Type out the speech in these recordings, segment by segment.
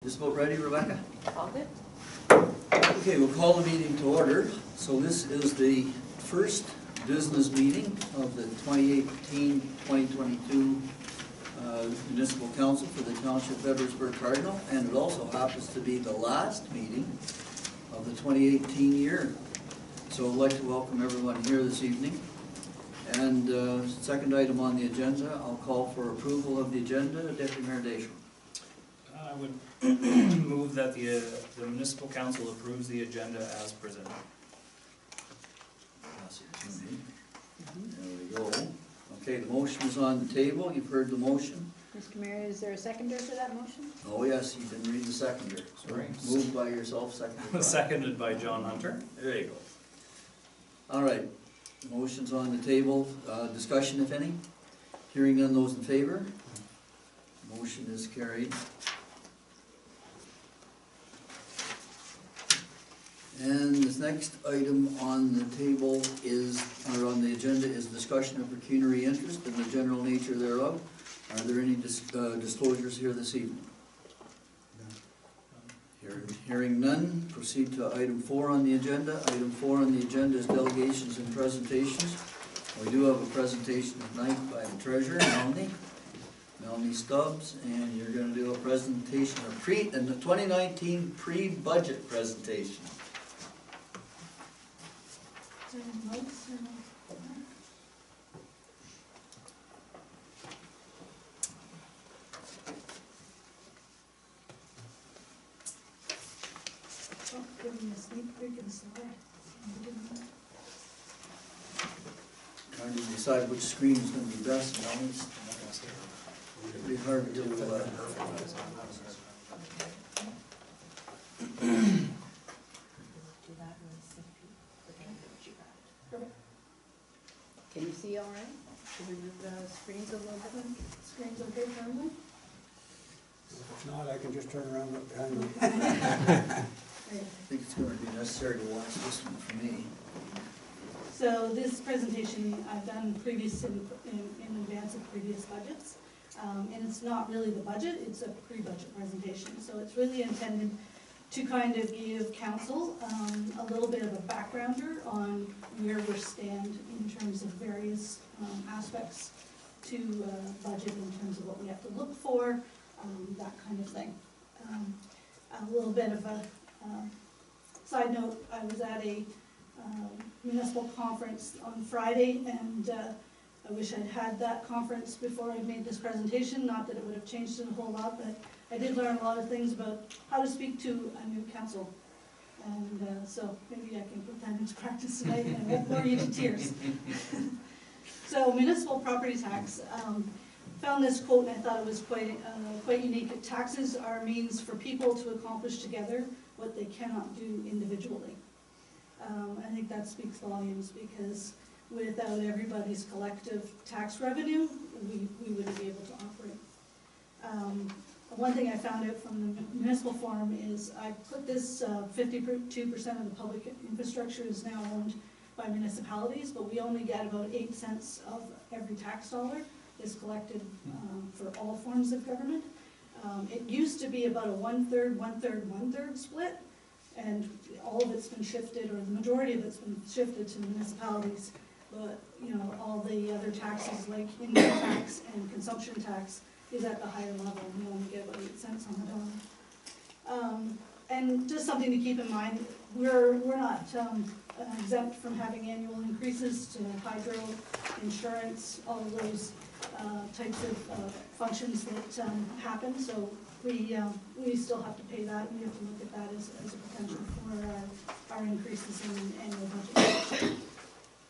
Just about ready, Rebecca? All good. Okay, we'll call the meeting to order. So this is the first business meeting of the 2018-2022 Municipal Council for the Township of Edwardsburg Cardinal, and it also happens to be the last meeting of the 2018 year. So I'd like to welcome everyone here this evening. And second item on the agenda, I'll call for approval of the agenda. Deputy Mayor Deschamps. I would move that the Municipal Council approves the agenda as presented. There we go. Okay, the motion is on the table. You've heard the motion. Mr. Mayor, is there a seconder for that motion? Oh yes, you didn't read the seconder. Sorry. Moved by yourself, seconded by... Seconded by John Hunter. There you go. All right, the motion's on the table. Discussion, if any? Hearing none, those in favor? Motion is carried. And this next item on the table is, or on the agenda, is discussion of pecuniary interest and the general nature thereof. Are there any disclosures here this evening? Hearing none, proceed to item 4 on the agenda. Item 4 on the agenda is delegations and presentations. We do have a presentation tonight by the treasurer, Melanie Stubbs, and you're going to do a presentation of the 2019 pre-budget presentation. Trying to decide which screen is going to be best. It's pretty hard to do. Can you see all right? Should we move the screens a little bit? Screens okay for everyone? If not, I can just turn around and look behind me. I think it's going to be necessary to watch this one for me. So this presentation I've done previous in advance of previous budgets, and it's not really the budget, it's a pre-budget presentation. So it's really intended to kind of give council a little bit of a backgrounder on where we stand in terms of various aspects to budget, in terms of what we have to look for, that kind of thing. A little bit of a side note, I was at a municipal conference on Friday, and I wish I'd had that conference before I made this presentation. Not that it would have changed it a whole lot, but I did learn a lot of things about how to speak to a new council, and so maybe I can put that into practice tonight and I won't bore you to tears. So Municipal Property Tax, found this quote and I thought it was quite unique. Taxes are a means for people to accomplish together what they cannot do individually. I think that speaks volumes, because without everybody's collective tax revenue, we wouldn't be able to operate. One thing I found out from the municipal forum is I put this 52% of the public infrastructure is now owned by municipalities, but we only get about 8 cents of every tax dollar is collected for all forms of government. It used to be about a 1/3, 1/3, 1/3 split, and all of it's been shifted, or the majority of it's been shifted to municipalities. But you know, all the other taxes like income tax and consumption tax is at the higher level. We only get about 8 cents on the dollar. And just something to keep in mind, we're not exempt from having annual increases to hydro, insurance, all of those types of functions that happen. So we still have to pay that. We have to look at that as a potential for our increases in annual budget.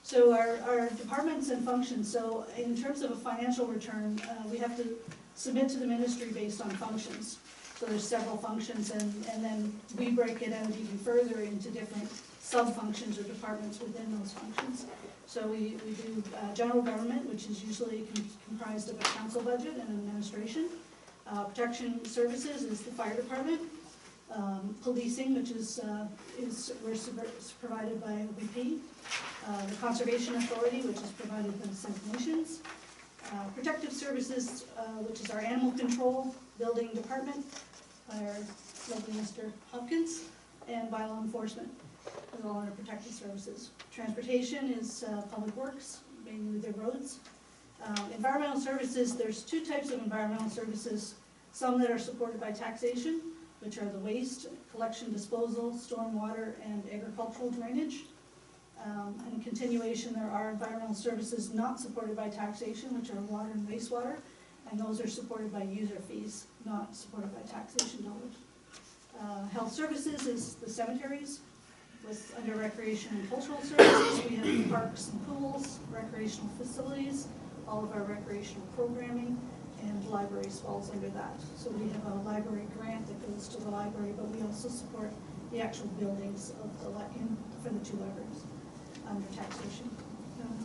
So our departments and functions, so in terms of a financial return, we have to submit to the ministry based on functions. So there's several functions, and then we break it out even further into different sub-functions or departments within those functions. So we do general government, which is usually comprised of a council budget and administration. Protection services is the fire department. Policing, which is provided by OPP. The Conservation Authority, which is provided by the Six Nations. Protective services, which is our animal control building department. Our lovely Mr. Hopkins, and bylaw enforcement, is all under protected services. Transportation is public works, mainly the roads. Environmental services, there's two types of environmental services, some that are supported by taxation, which are the waste, collection, disposal, stormwater, and agricultural drainage. And in continuation, there are environmental services not supported by taxation, which are water and wastewater, and those are supported by user fees, not supported by taxation dollars. Health services is the cemeteries. Under recreation and cultural services, we have parks and pools, recreational facilities, all of our recreational programming, and libraries falls under that. So we have a library grant that goes to the library, but we also support the actual buildings of for the two libraries under taxation.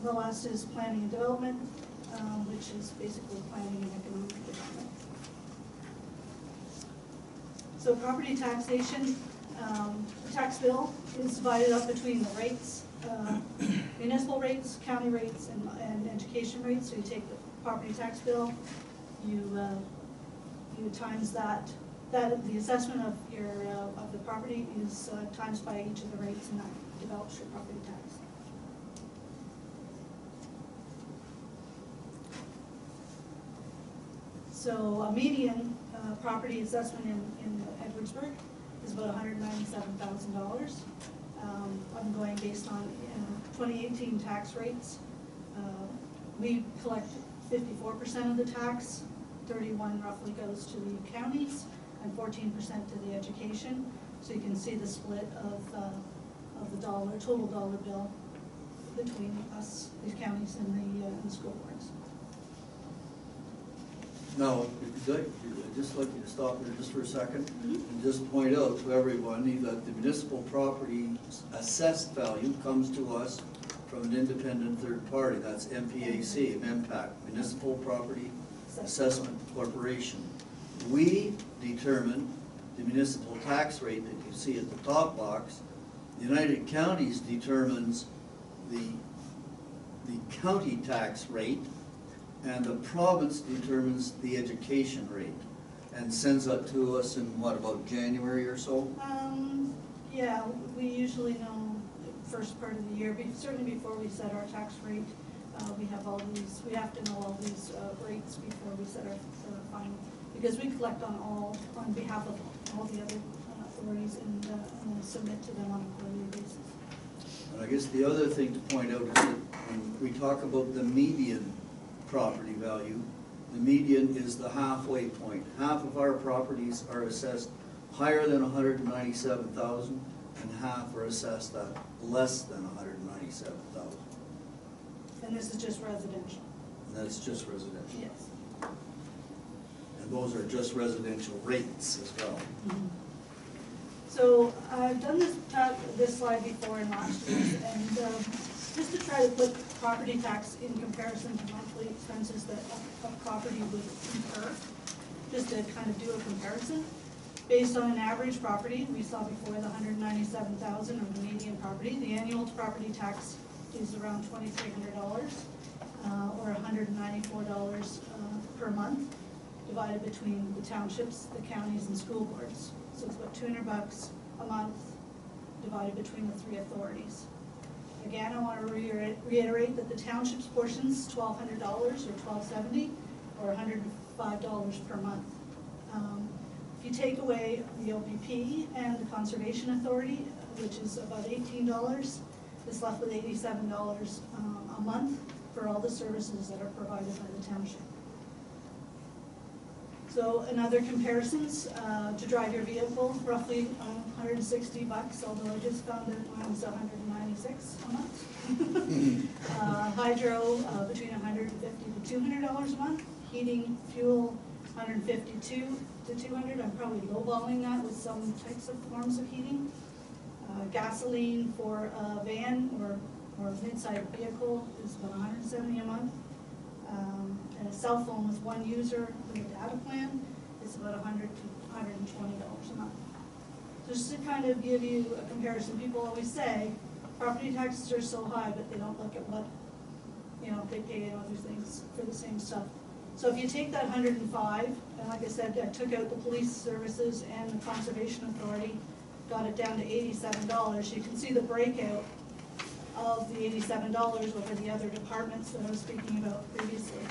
The last is planning and development, which is basically planning and economic development. So property taxation, the tax bill is divided up between the rates, municipal rates, county rates, and education rates. So you take the property tax bill, you times that the assessment of your of the property is times by each of the rates, and that develops your property tax. So a median property assessment in Edwardsburg is about $197,000. I'm going based on 2018 tax rates. We collect 54% of the tax, 31% roughly goes to the counties, and 14% to the education. So you can see the split of the total dollar bill between us, the counties, and the school boards. Now, I'd just like you to stop there just for a second Mm-hmm. and just point out to everyone that the municipal property assessed value comes to us from an independent third party. That's MPAC, MPAC, Municipal Property Assessment Corporation. We determine the municipal tax rate that you see at the top box. The United Counties determines the county tax rate, and the province determines the education rate and sends that to us in what, about January or so? Yeah, we usually know the first part of the year, certainly before we set our tax rate. We have to know all these rates before we set our final, because we collect on behalf of all the other authorities and submit to them on a quarterly basis. And I guess the other thing to point out is that when we talk about the median property value, the median is the halfway point. Half of our properties are assessed higher than $197,000, and half are assessed at less than $197,000. And this is just residential? And that's just residential. Yes. And those are just residential rates as well. Mm-hmm. So I've done this slide before in last year, and just to try to put property tax in comparison to monthly expenses that a property would incur, just to kind of do a comparison. Based on an average property, we saw before the $197,000 of the median property, the annual property tax is around $2,300 or $194 per month, divided between the townships, the counties, and school boards. So it's about $200 a month divided between the three authorities. Again, I want to reiterate that the township's portions $1,200 or $1,270 or $105 per month. If you take away the OPP and the Conservation Authority, which is about $18, it's left with $87 a month for all the services that are provided by the township. So in other comparisons, to drive your vehicle, roughly $160, although I just found that mine was $196 a month. Hydro, between $150 to $200 a month. Heating, fuel, $152 to $200. I'm probably lowballing that with some types of forms of heating. Gasoline for a van or a mid-sized vehicle is about $170 a month. And a cell phone with one user with a data plan is about $100 to $120 a month. So just to kind of give you a comparison, people always say property taxes are so high, but they don't look at what they pay in other things for the same stuff. So if you take that 105, and like I said, I took out the police services and the conservation authority, got it down to $87, you can see the breakout of the $87 over the other departments that I was speaking about previously.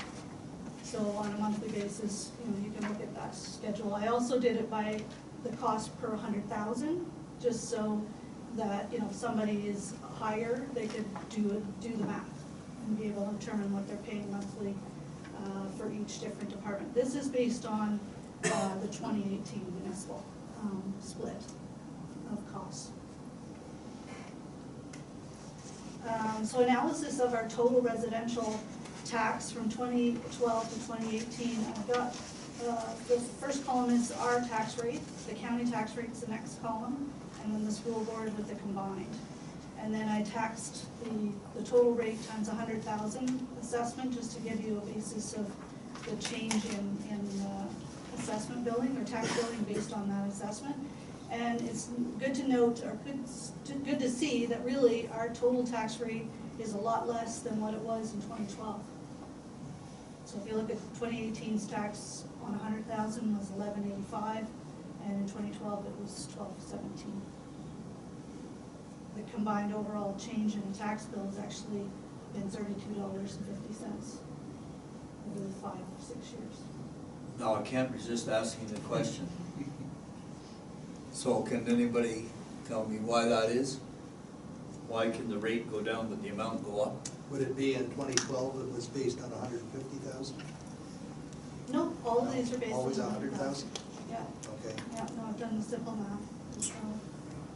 So on a monthly basis, you can look at that schedule. I also did it by the cost per 100,000, just so that, if somebody is higher, they could do the math and be able to determine what they're paying monthly for each different department. This is based on the 2018 municipal split of costs. So analysis of our total residential tax from 2012 to 2018. I've got the first column is our tax rate, the county tax rate's the next column, and then the school board with the combined. And then I taxed the total rate times 100,000 assessment, just to give you a basis of the change in assessment billing or tax billing based on that assessment. And it's good to note, or good to see that really our total tax rate is a lot less than what it was in 2012. So if you look at 2018's tax on 100,000 was 1185, and in 2012 it was 1217. The combined overall change in the tax bill has actually been $32.50 over the 5 or 6 years. Now, I can't resist asking the question. So can anybody tell me why that is? Why can the rate go down but the amount go up? Would it be in 2012, it was based on 150,000? No, all of these are based on Always 100,000? Yeah, Okay. yeah, no, I've done the simple math. So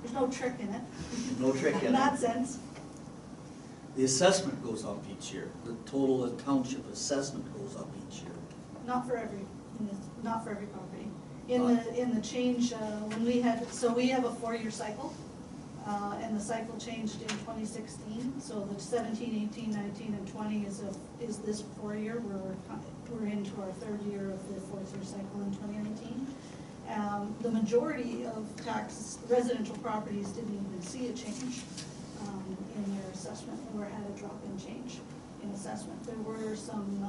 there's no trick in it. No trick in In that it. sense. The assessment goes up each year. The total township assessment goes up each year. Not for every property. In the change, when we had, so we have a 4-year cycle, and the cycle changed in 2016. So the 17, 18, 19, and 20 is this 4-year. We're into our 3rd year of the 4th-year cycle in 2019. The majority of residential properties didn't even see a change in their assessment, or had a drop in change in assessment. There were some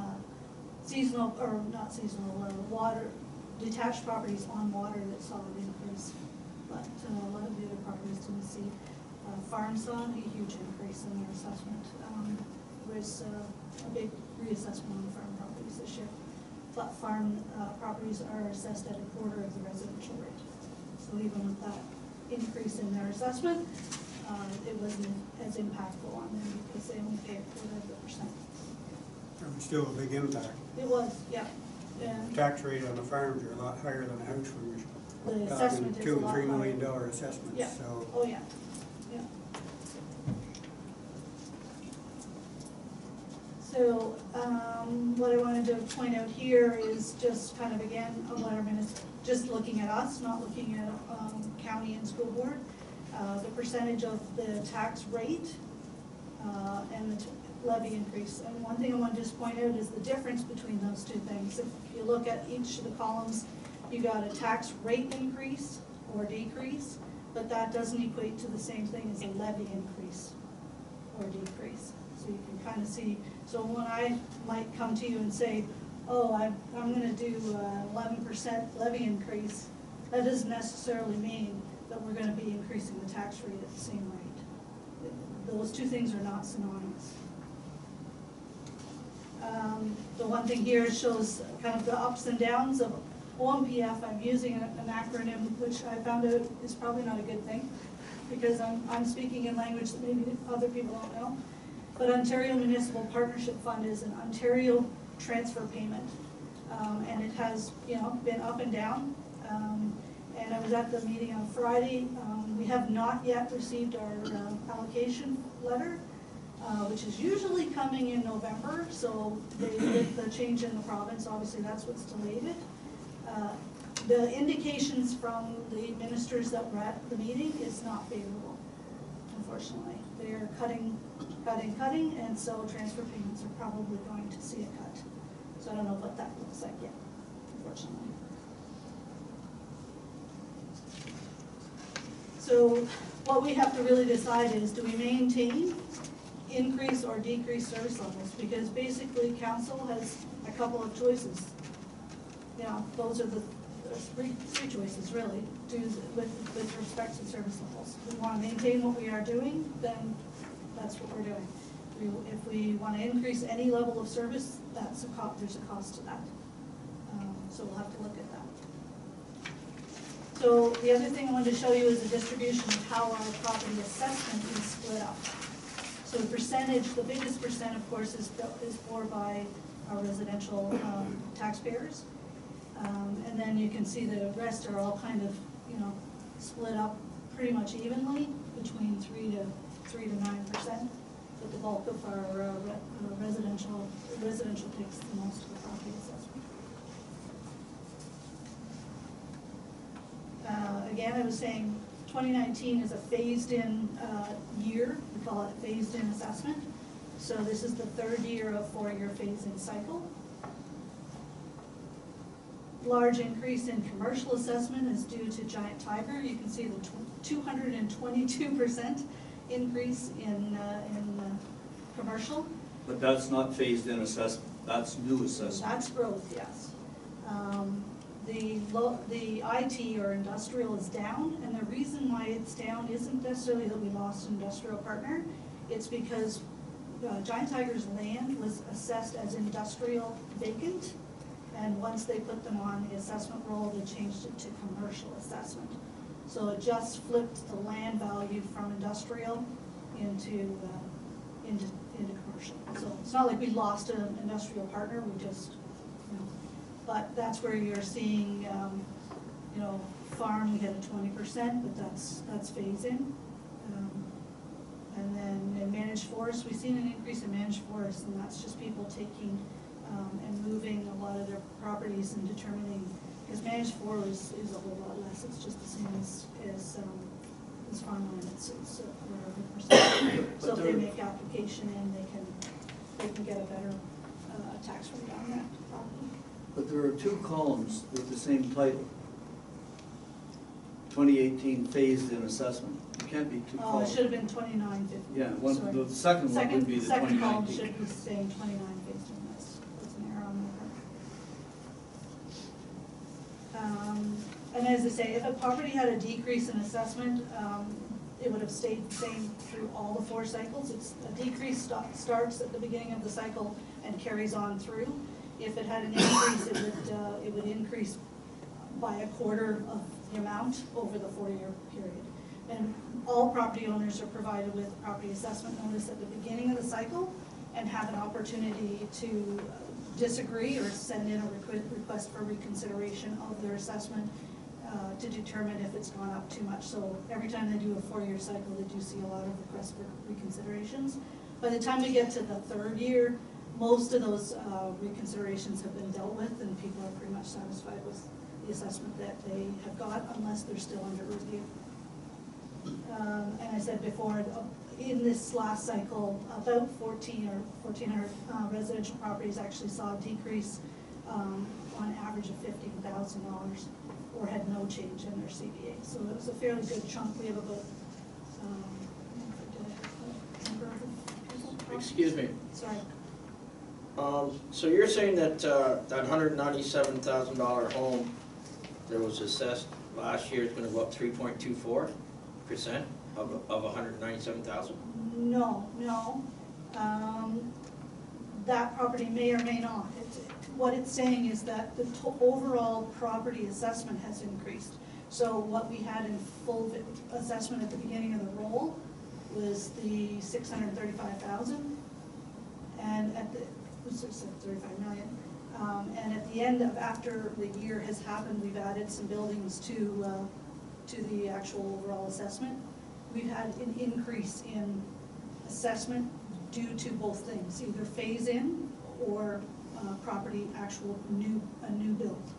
seasonal, or not seasonal, water, detached properties on water that saw an increase, but a lot of the other properties didn't see. Farms saw a huge increase in their assessment. There was a big reassessment on the farm properties this year. But farm properties are assessed at 1/4 of the residential rate. So even with that increase in their assessment, it wasn't as impactful on them because they only pay 1/4 of the percent. It was still a big impact. It was, yeah. And The tax rate on the farms are a lot higher than the house farms. the assessment is a $2 lot and $3 higher. million assessments, Yeah. so. Oh, yeah, yeah. So, what I wanted to point out here is just kind of, again, what our minutes, just looking at us, not looking at county and school board, the percentage of the tax rate and the levy increase. And one thing I want to just point out is the difference between those two things. If you look at each of the columns, you got a tax rate increase or decrease, but that doesn't equate to the same thing as a levy increase or decrease. So you can kind of see, so when I might come to you and say, oh, I'm going to do 11% levy increase, that doesn't necessarily mean that we're going to be increasing the tax rate at the same rate. Those two things are not synonymous. The one thing here shows kind of the ups and downs of OMPF. I'm using an acronym which I found out is probably not a good thing because I'm speaking in language that maybe other people don't know. But Ontario Municipal Partnership Fund is an Ontario transfer payment, and it has been up and down. And I was at the meeting on Friday. We have not yet received our allocation letter, which is usually coming in November. So with the change in the province, obviously that's what's delayed it. The indications from the ministers that were at the meeting is not favorable, unfortunately. They are cutting, and so transfer payments are probably going to see a cut. So I don't know what that looks like yet, unfortunately. So what we have to really decide is, do we maintain, increase, or decrease service levels? Because basically council has a couple of choices. You know, those are there's three choices really, with respect to service levels. If we want to maintain what we are doing, then that's what we're doing. If we want to increase any level of service, there's a cost to that. So we'll have to look at that. So the other thing I wanted to show you is the distribution of how our property assessment is split up. So the percentage, the biggest percent, of course, is bore by our residential taxpayers. And then you can see the rest are all kind of, you know, split up pretty much evenly between 3 to 9%. But the bulk of our residential takes the most of the property assessment. Again, I was saying 2019 is a phased-in year. We call it phased-in assessment. So this is the third year of 4-year phase-in cycle. Large increase in commercial assessment is due to Giant Tiger. You can see the 222% increase in commercial. But that's not phased-in assessment, that's new assessment. That's growth, yes. The IT or industrial is down, and the reason why it's down isn't necessarily that we lost an industrial partner. It's because Giant Tiger's land was assessed as industrial vacant, and once they put them on the assessment roll, they changed it to commercial assessment. So it just flipped the land value from industrial into commercial. So it's not like we lost an industrial partner, we just, you know, but that's where you're seeing, you know, farm, we had a 20%, but that's phase-in. And then in managed forests, we've seen an increase in managed forests, and that's just people taking and moving a lot of their properties and determining, because managed forest is a whole lot less, it's just the same as farmland, it's a percent. So if they make application in, they can get a better tax rate on that property. But there are 2 columns with the same title. 2018 phased-in assessment. It can't be 2 Oh, it columns. should have been 2950. Yeah, Sorry. the second one would be the Second column 2019. should be saying 29 based on this. That's an error on my part. And as I say, if a property had a decrease in assessment, it would have stayed the same through all the 4 cycles. It's a decrease starts at the beginning of the cycle and carries on through. If it had an increase, it would increase by a quarter of the amount over the 4-year period. And all property owners are provided with a property assessment notice at the beginning of the cycle and have an opportunity to disagree or send in a request for reconsideration of their assessment to determine if it's gone up too much. So every time they do a 4-year cycle, they do see a lot of requests for reconsiderations. By the time we get to the 3rd year, most of those reconsiderations have been dealt with, and people are pretty much satisfied with the assessment that they have got, unless they're still under review. And I said before, in this last cycle, about 1,400 residential properties actually saw a decrease on average of $15,000, or had no change in their CVA. So it was a fairly good chunk. We have about, Excuse me. Sorry. So you're saying that that $197,000 home that was assessed last year is going to go up 3.24% of 197,000? No. That property may or may not. What it's saying is that the overall property assessment has increased. So what we had in full assessment at the beginning of the roll was the 635,000, and at the 35 million. And at the end of, after the year has happened, we've added some buildings to the actual overall assessment. We've had an increase in assessment due to both things, either phase-in or property actual a new build.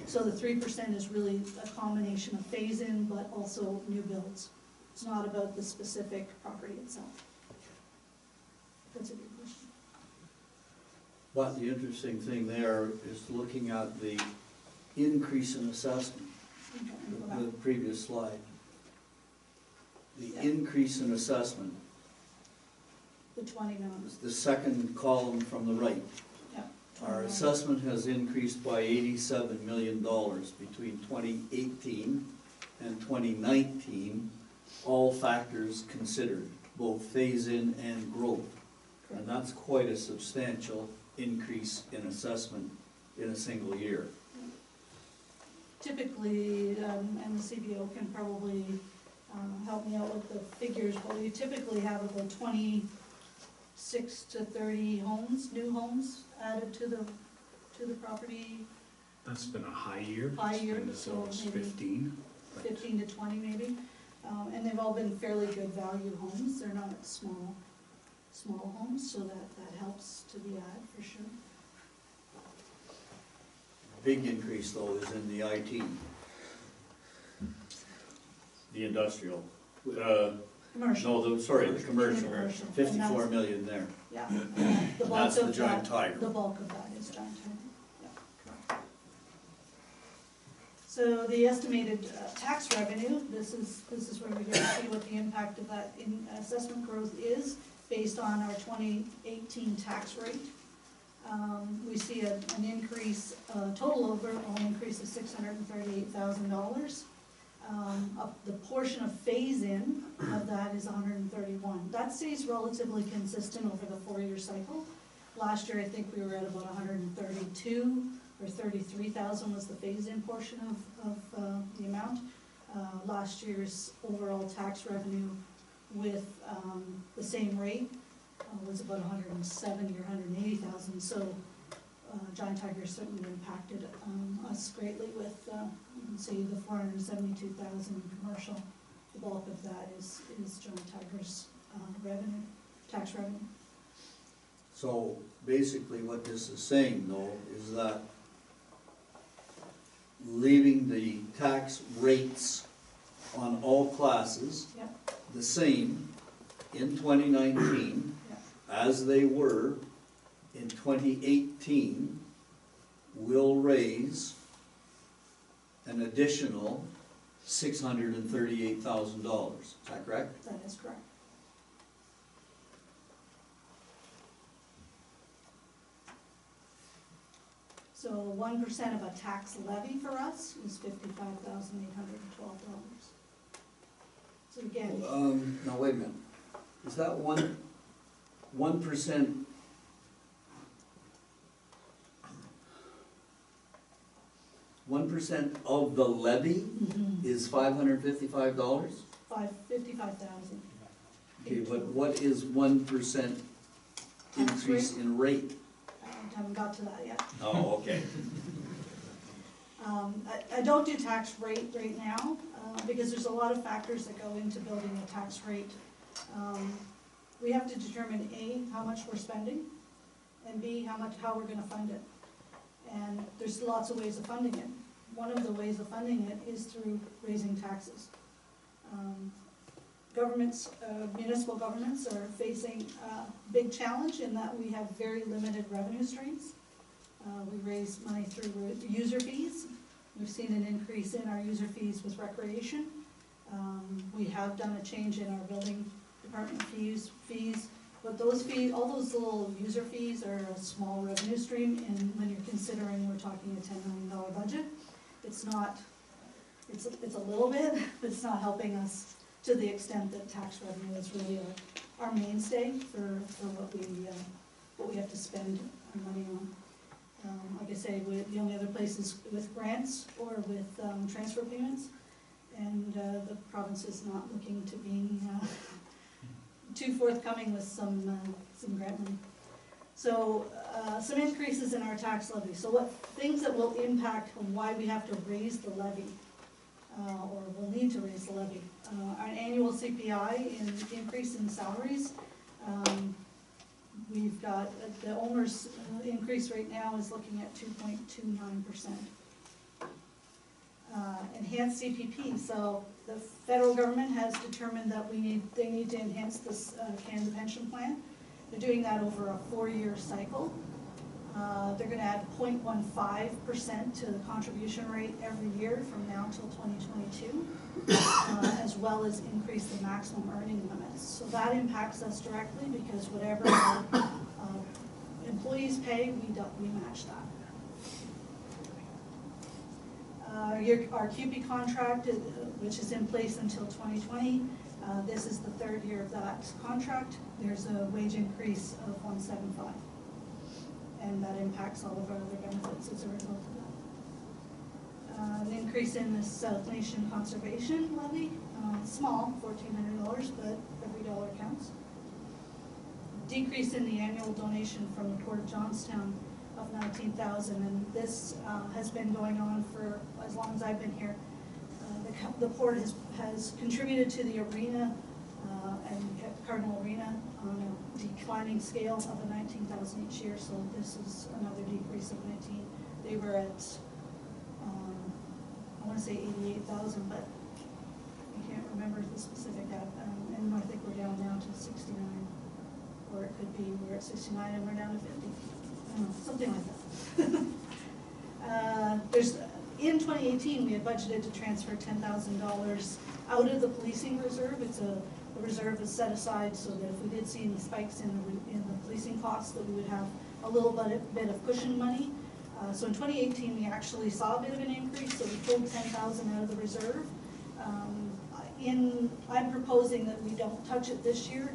So the 3% is really a combination of phase-in, but also new builds. It's not about the specific property itself. That's a good question. But the interesting thing there is looking at the increase in assessment, Okay, the previous slide. The Yeah. increase in assessment, the 20 million. the second column from the right. Yeah. Our assessment has increased by $87 million between 2018 and 2019, all factors considered, both phase-in and growth. And that's quite a substantial increase in assessment in a single year. Typically, and the CBO can probably help me out with the figures, but we typically have about 26 to 30 homes, new homes added to the property, That's been a high year. High It's year, been as so low as maybe 15. but 15 to 20 maybe. And they've all been fairly good value homes, they're not small homes, so that helps to the ad for sure. Big increase though is in the IT. The industrial, Commercial, no, the commercial, Commercial. 54 million there. yeah. And that's the giant tiger. The bulk of that is giant tiger, yeah. So the estimated tax revenue, this is where we get to see what the impact of that in assessment growth is based on our 2018 tax rate. We see an increase, total overall increase of $638,000. The portion of phase-in of that is 131. That stays relatively consistent over the 4-year cycle. Last year, I think we were at about 132 or 33,000 was the phase-in portion of the amount. Last year's overall tax revenue with the same rate was about 170 or 180,000. So giant tiger certainly impacted us greatly with, you can see the 472,000 in commercial. The bulk of that is giant tiger's revenue, tax revenue. So basically what this is saying though is that leaving the tax rates on all classes Yep. the same in 2019 Yep. as they were in 2018 will raise an additional $638,000. Is that correct? That is correct. So 1% of a tax levy for us is $55,812. So again, Now wait a minute. Is that 1%? 1% of the levy is $555? $55,000. Okay, but what is 1% increase in rate? Haven't got to that yet. Oh, okay. I don't do tax rate right now, because there's a lot of factors that go into building a tax rate. We have to determine A, how much we're spending, and B, how we're gonna fund it. And there's lots of ways of funding it. One of the ways of funding it is through raising taxes. Municipal governments are facing a big challenge in that we have very limited revenue streams. We raise money through user fees. We've seen an increase in our user fees with recreation. We have done a change in our building department fees, but those fees, all those little user fees are a small revenue stream, and when you're considering we're talking a $10 million budget, it's not, it's a little bit, but it's not helping us to the extent that tax revenue is really our mainstay for what we have to spend our money on. Like I say, the only other place is with grants or with transfer payments, and the province is not looking to be too forthcoming with some grant money. So some increases in our tax levy. So what things that will impact on why we have to raise the levy, or will need to raise the levy. An annual CPI increase in salaries. We've got, the owner's increase right now is looking at 2.29%. Enhanced CPP, so the federal government has determined that they need to enhance this Canada pension plan. They're doing that over a 4-year cycle. They're gonna add 0.15% to the contribution rate every year from now until 2022, as well as increase the maximum earning limits. So that impacts us directly because whatever employees pay, we match that. Our QP contract, which is in place until 2020, this is the third year of that contract. There's a wage increase of $175, and that impacts all of our other benefits as a result of that. An increase in the South Nation Conservation Levy, small, $1,400, but every dollar counts. Decrease in the annual donation from the Port of Johnstown of $19,000, and this has been going on for as long as I've been here. The port has contributed to the arena and Cardinal Arena on a declining scale of a $19,000 each year, so this is another decrease of 19. They were at, I want to say 88,000, but I can't remember the specific, and I think we're down now to 69, or it could be we're at 69 and we're down to 50. I don't know, something like that. In 2018, we had budgeted to transfer $10,000 out of the policing reserve. It's the reserve is set aside so that if we did see any spikes in the policing costs, that we would have a little bit of cushion money. So in 2018, we actually saw a bit of an increase, so we pulled $10,000 out of the reserve. I'm proposing that we don't touch it this year.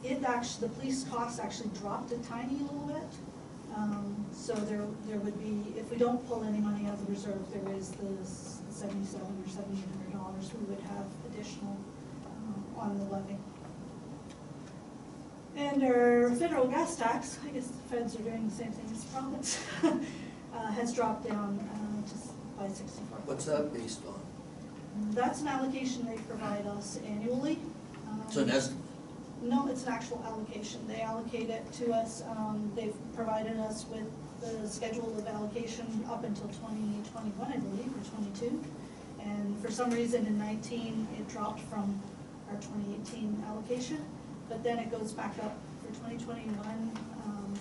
The police costs actually dropped a tiny little bit. So there would be, if we don't pull any money out of the reserve, there is the $77 or $7,800 we would have additional on the levy. And our federal gas tax, I guess the feds are doing the same thing as the province, has dropped down by 64. What's that based on? That's an allocation they provide us annually. It's an estimate. No, it's an actual allocation. They allocate it to us. They've provided us with the schedule of allocation up until 2021, I believe, or 22. And for some reason in 19, it dropped from our 2018 allocation, but then it goes back up for 2021.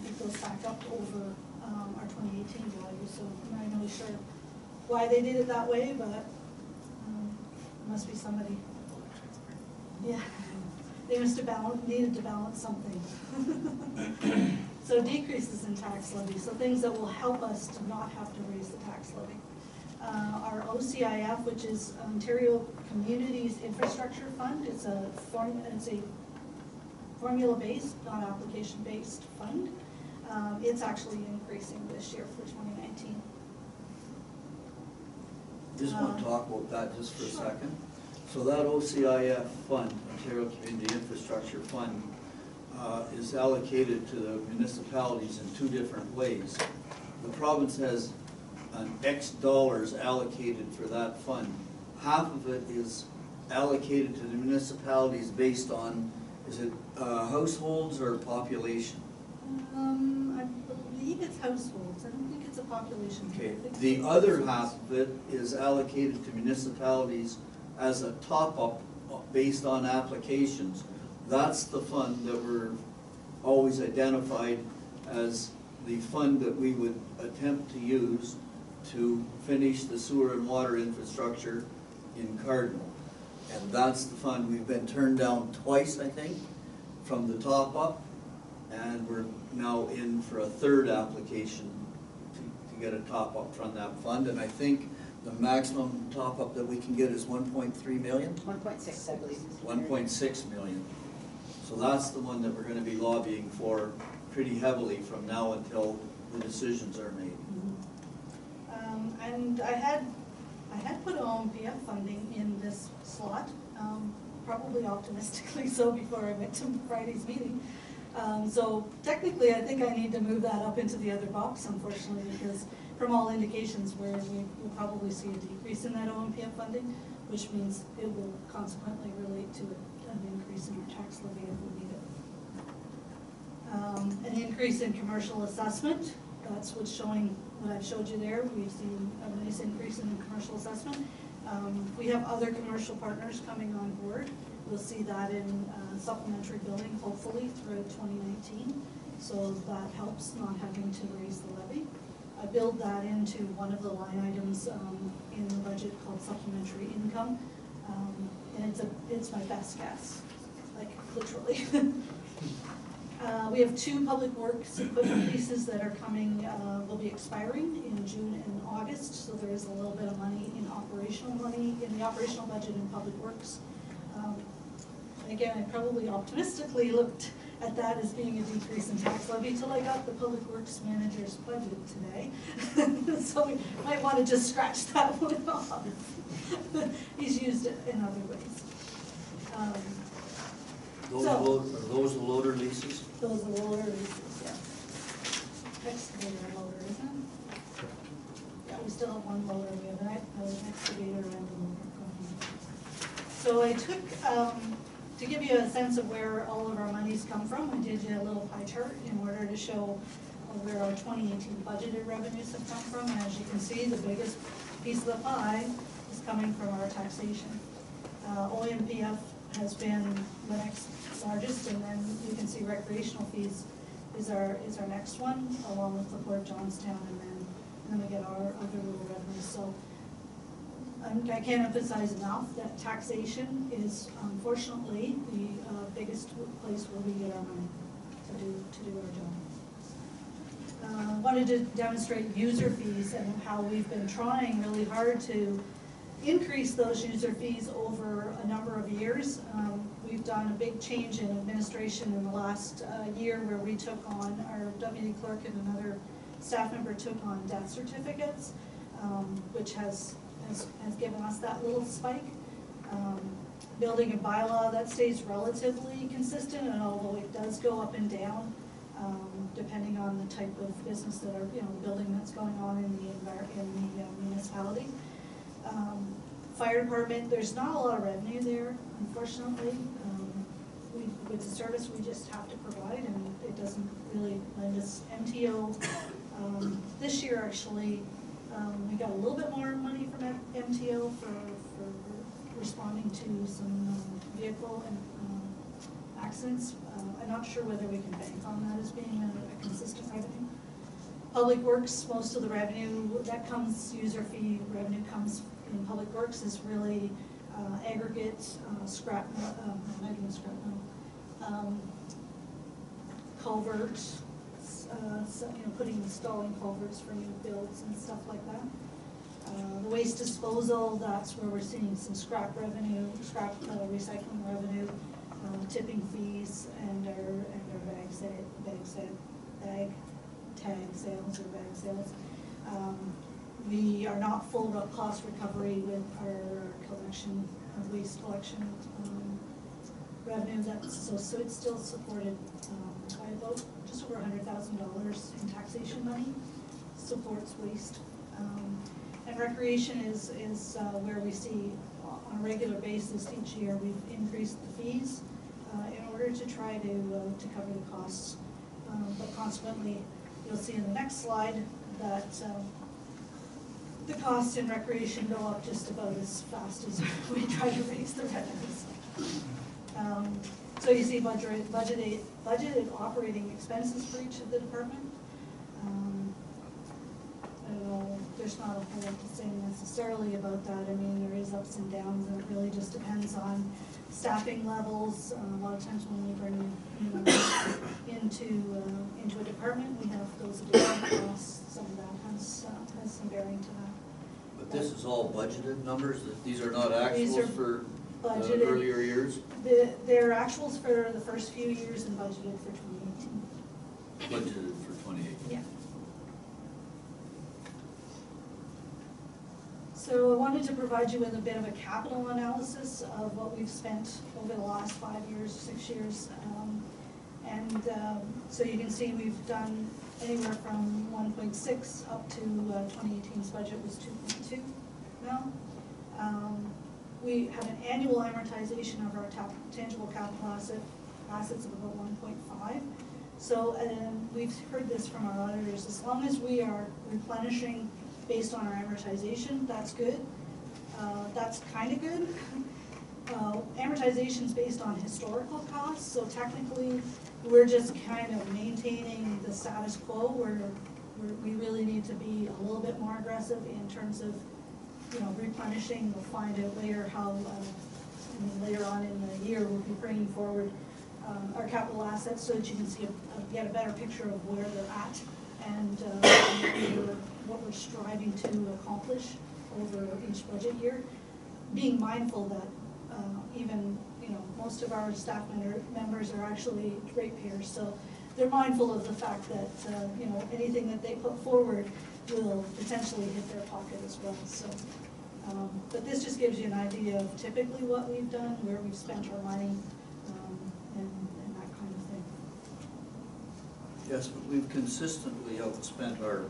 It goes back up over our 2018 value. So I'm not really sure why they did it that way, but it must be somebody. Yeah. They must have needed to balance something. So decreases in tax levy, so things that will help us to not have to raise the tax levy. Our OCIF, which is Ontario Communities Infrastructure Fund, it's a formula-based, not application-based fund. It's actually increasing this year for 2019. Just want to talk about that just for a Sure. second. So that OCIF fund, Ontario Community Infrastructure Fund, is allocated to the municipalities in two different ways. The province has an X dollars allocated for that fund. Half of it is allocated to the municipalities based on, is it households or population? I believe it's households. I don't think it's a population. Okay. I think it's The other half of it is allocated to municipalities as a top-up based on applications. That's the fund that we're always identified as the fund that we would attempt to use to finish the sewer and water infrastructure in Cardinal. And that's the fund. We've been turned down twice, I think, from the top-up, and we're now in for a third application to get a top-up from that fund. And I think the maximum top-up that we can get is 1.3 million? 1.6, I believe. 1.6 million. So that's the one that we're gonna be lobbying for pretty heavily from now until the decisions are made. And I had put OMPF funding in this slot, probably optimistically so before I went to Friday's meeting. So technically, I think I need to move that up into the other box, unfortunately, because from all indications, we will probably see a decrease in that OMPF funding, which means it will consequently relate to an increase in our tax levy if we need it. An increase in commercial assessment, that's what's showing, what I've showed you there. We've seen a nice increase in commercial assessment. We have other commercial partners coming on board. We'll see that in supplementary billing, hopefully, throughout 2019. So that helps not having to raise the levy. I build that into one of the line items in the budget called supplementary income. And it's my best guess, like literally. We have 2 public works equipment leases that are coming, will be expiring in June and August, so there is a little bit of money in the operational budget in public works. Again, I probably optimistically looked at that as being a decrease in tax levy till I got the public works manager's budget today. So we might want to just scratch that one off. He's used it in other ways. Are those the loader leases? Those are loader leases, yeah. Excavator and loader, isn't it? Yeah, we still have one loader, we have an excavator and a loader. So I took, to give you a sense of where all of our monies come from, I did a little pie chart in order to show where our 2018 budgeted revenues have come from. And as you can see, the biggest piece of the pie is coming from our taxation. OMPF has been the next largest, and then you can see recreational fees is our next one, along with the Port of Johnstown, and then we get our other little revenues. So I can't emphasize enough that taxation is unfortunately the biggest place where we get our money to do our job. Wanted to demonstrate user fees and how we've been trying really hard to increase those user fees over a number of years. We've done a big change in administration in the last year, where we took on, our deputy clerk and another staff member took on death certificates, which has given us that little spike. Building a bylaw that stays relatively consistent, and although it does go up and down, depending on the type of business that are, the building that's going on in the municipality. Fire department, there's not a lot of revenue there, unfortunately. With the service we just have to provide, and it doesn't really lend us. MTO, this year actually, we got a little bit more money from MTO for responding to some vehicle and accidents. I'm not sure whether we can bank on that as being a consistent revenue. Public Works, most of the revenue that comes, user fee revenue comes in Public Works is really aggregate, scrap, not even scrap metal, culverts, installing culverts for new builds and stuff like that. The waste disposal, that's where we're seeing some scrap revenue, recycling revenue, tipping fees, and our bag tag sales or bag sales. We are not full cost recovery with our collection, waste collection revenue. So it's still supported by about just over $100,000 in taxation money, supports waste. And recreation is where we see on a regular basis each year we've increased the fees in order to try to cover the costs. But consequently, you'll see in the next slide that the costs in recreation go up just about as fast as we try to raise the revenues. So you see budgeted operating expenses for each of the department. I don't know, there's not a whole lot to say necessarily about that. I mean, there is ups and downs, and it really just depends on staffing levels. A lot of times when we bring into a department, we have those additional costs. Some of that has some bearing to that. But this is all budgeted numbers? These are not actuals for budgeted, earlier years? They're actuals for the first few years and budgeted for 2018. Budgeted for 2018? Yeah. So I wanted to provide you with a bit of a capital analysis of what we've spent over the last 5 years, 6 years. So you can see we've done anywhere from 1.6 up to 2018's budget was 2.2 now. We have an annual amortization of our tangible capital assets of about 1.5. So we've heard this from our auditors, as long as we are replenishing based on our amortization, that's good. That's kind of good. Amortization is based on historical costs, so technically we're just kind of maintaining the status quo where we really need to be a little bit more aggressive in terms of replenishing. We'll find out later how later on in the year we'll be bringing forward our capital assets so that you can see get a better picture of where they're at and what we're striving to accomplish over each budget year. Being mindful that even, most of our staff members are actually ratepayers, so they're mindful of the fact that, anything that they put forward will potentially hit their pocket as well, so. But this just gives you an idea of typically what we've done, where we've spent our money, and that kind of thing. Yes, but we've consistently outspent our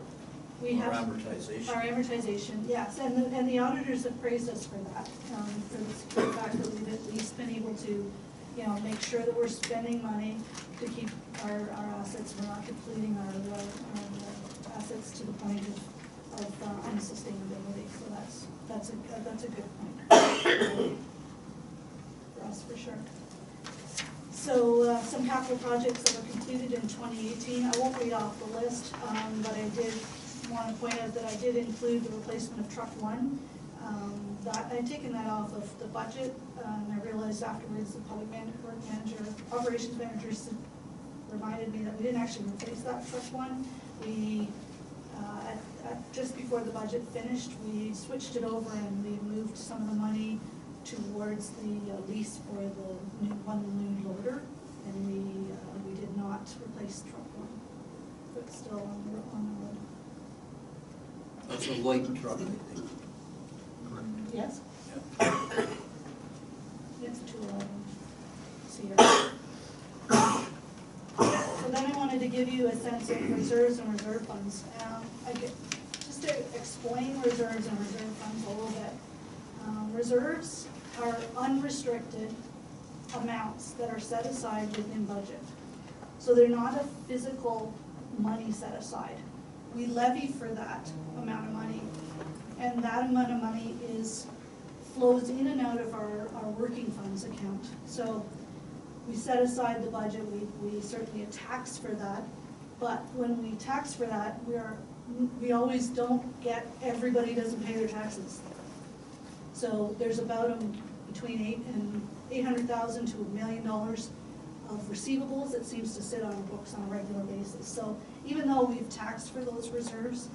amortization. Our amortization, yes, and the auditors have praised us for that, for the fact that we've at least been able to, make sure that we're spending money to keep our assets, we're not depleting our assets to the point of unsustainability, so that's a good point for us, for sure. So some capital projects that were completed in 2018, I won't read off the list, but I did want to point out that I did include the replacement of truck 1. I'd taken that off of the budget, and I realized afterwards the operations manager reminded me that we didn't actually replace that truck 1. We, just before the budget finished, we switched it over and we moved some of the money towards the lease for the new loader, and we did not replace truck 1, but it's still on the road. That's a light truck, I think. Yes? Yeah. It's 211. See here. So then I wanted to give you a sense of reserves and reserve funds. Just to explain reserves and reserve funds a little bit. Reserves are unrestricted amounts that are set aside within budget. So they're not a physical money set aside. We levy for that amount of money, and that amount of money flows in and out of our working funds account. So we set aside the budget, we certainly tax for that, but when we tax for that, we always don't get, everybody doesn't pay their taxes. So there's about between $800,000 to $1 million of receivables that seems to sit on our books on a regular basis. So even though we've taxed for those reserves,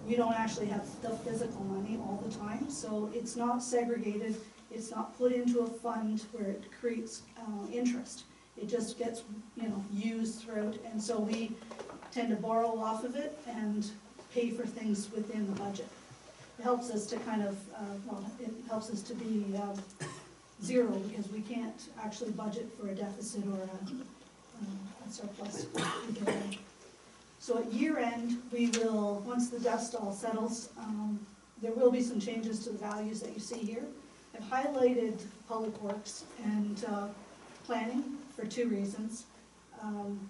we don't actually have the physical money all the time. So it's not segregated, it's not put into a fund where it creates interest. It just gets used throughout, and so we tend to borrow off of it and pay for things within the budget. It helps us to it helps us to be zero, because we can't actually budget for a deficit or a surplus. So at year end, we will, once the dust all settles, there will be some changes to the values that you see here. I've highlighted public works and planning for 2 reasons.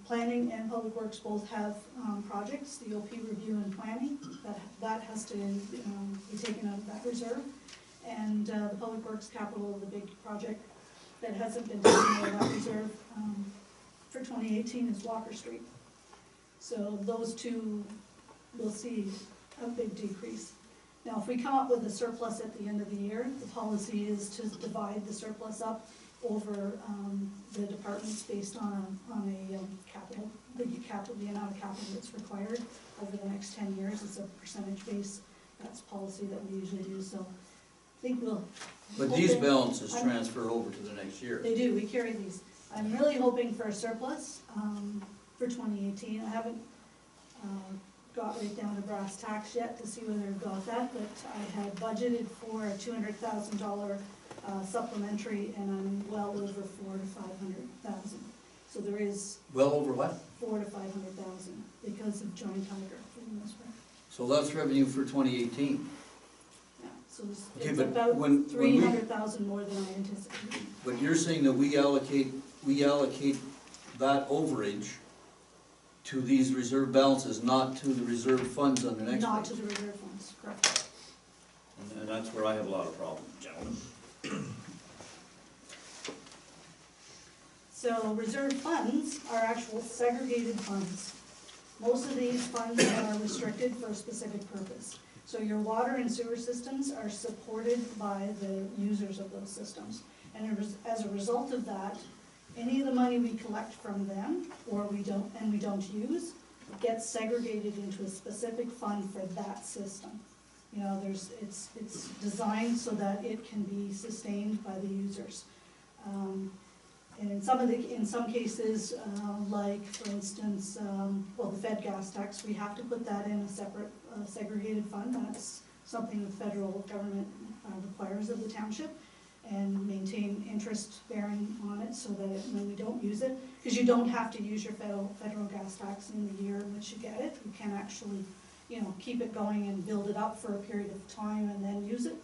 Planning and public works both have projects, the OP review and planning, that has to be taken out of that reserve. And the public works capital, the big project that hasn't been taken out of that reserve for 2018 is Walker Street. So those 2 will see a big decrease. Now, if we come up with a surplus at the end of the year, the policy is to divide the surplus up over the departments based on the amount of capital that's required over the next 10 years. It's a percentage base. That's policy that we usually do. So I think we'll. But these balances transfer over to the next year. They do. We carry these. I'm really hoping for a surplus for 2018. I haven't got right down to brass tacks yet to see whether I've got that, but I had budgeted for a $200,000 supplementary, and I'm well over 400,000 to 500,000. So there is Well over what? 400,000 to 500,000 because of Joint Tiger for the most part. So that's revenue for 2018. Yeah, so Okay, it's but about when 300,000 more than I anticipated. But you're saying that we allocate that overage to these reserve balances, not to the reserve funds on the next Not page. to the reserve funds, correct. And that's where I have a lot of problems, gentlemen. So reserve funds are actual segregated funds. Most of these funds are restricted for a specific purpose. So your water and sewer systems are supported by the users of those systems. And as a result of that, Any of the money we collect from them, or we don't use, gets segregated into a specific fund for that system. You know, it's designed so that it can be sustained by the users. And in some cases, like for instance, the Fed gas tax, we have to put that in a separate segregated fund. That's something the federal government requires of the township, and maintain interest bearing on it so that when we don't use it, because you don't have to use your federal gas tax in the year in which you get it. You can actually, you know, keep it going and build it up for a period of time and then use it.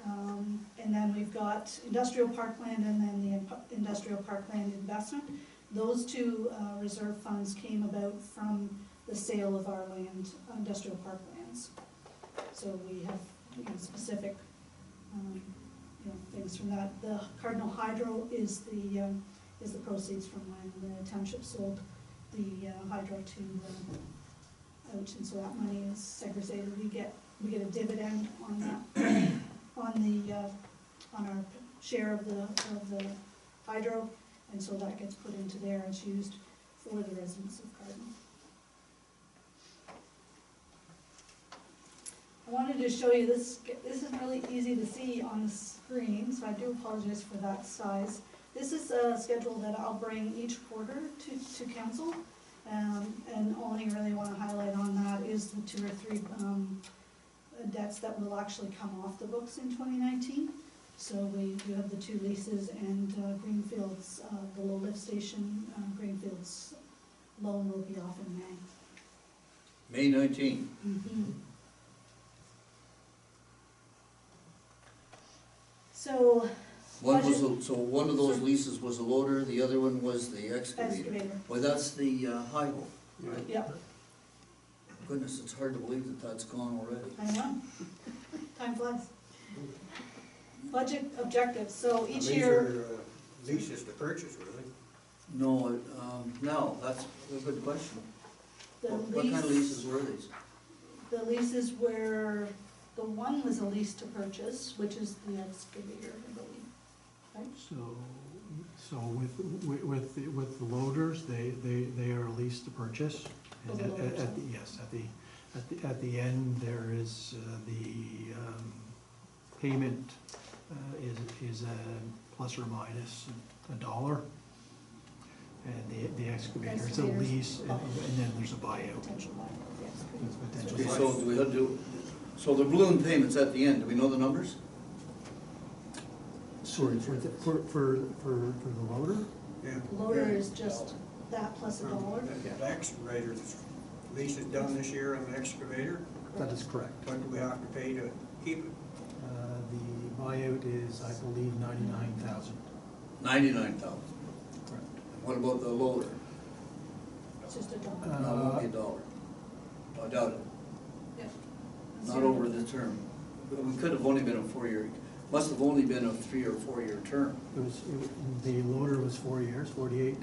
And then we've got industrial parkland and then the industrial parkland investment. Those two reserve funds came about from the sale of our land, industrial parklands. So we have, you know, specific things from that. The Cardinal Hydro is the proceeds from when the township sold the hydro to out, and so that money is segregated. We get a dividend on that. On our share of the hydro, and so that gets put into there and it's used for the residents of Cardinal. I wanted to show you this. This is really easy to see on the screen, so I do apologize for that size. This is a schedule that I'll bring each quarter to council, and only really want to highlight on that is the 2 or 3 debts that will actually come off the books in 2019. So we do have the 2 leases and Greenfield's, the low lift station, Greenfield's loan will be off in May. May 19. Mm-hmm. So one of those leases was a loader, the other one was the excavator. Well, that's the highway, right? Yep. Goodness, it's hard to believe that that's gone already. I know. Time flies. Budget objectives, so each year. These are leases to purchase, really. No, no, that's a good question. What kind of leases were these? The leases were, the one was a lease to purchase, which is the excavator, I believe, right? So with the loaders, they are a lease to purchase. And at the end, there is the payment is a plus or minus $1, and the excavator is a lease, and then there's a buyout. Potential buyout, yes. Okay, so do we do, so the balloon payments at the end, do we know the numbers? Sorry, for the loader? Yeah. Loader is just that plus $1. The excavator, the lease is done this year on the excavator. That is correct. What do we have to pay to keep it? The buyout is, I believe, $99,000. 99,000. Correct. What about the loader? It's just $1. No, it won't be $1. I doubt it. Yeah. Not over the term. We could have only been a 4-year, must have only been a 3 or 4-year term. The loader was 4 years, 48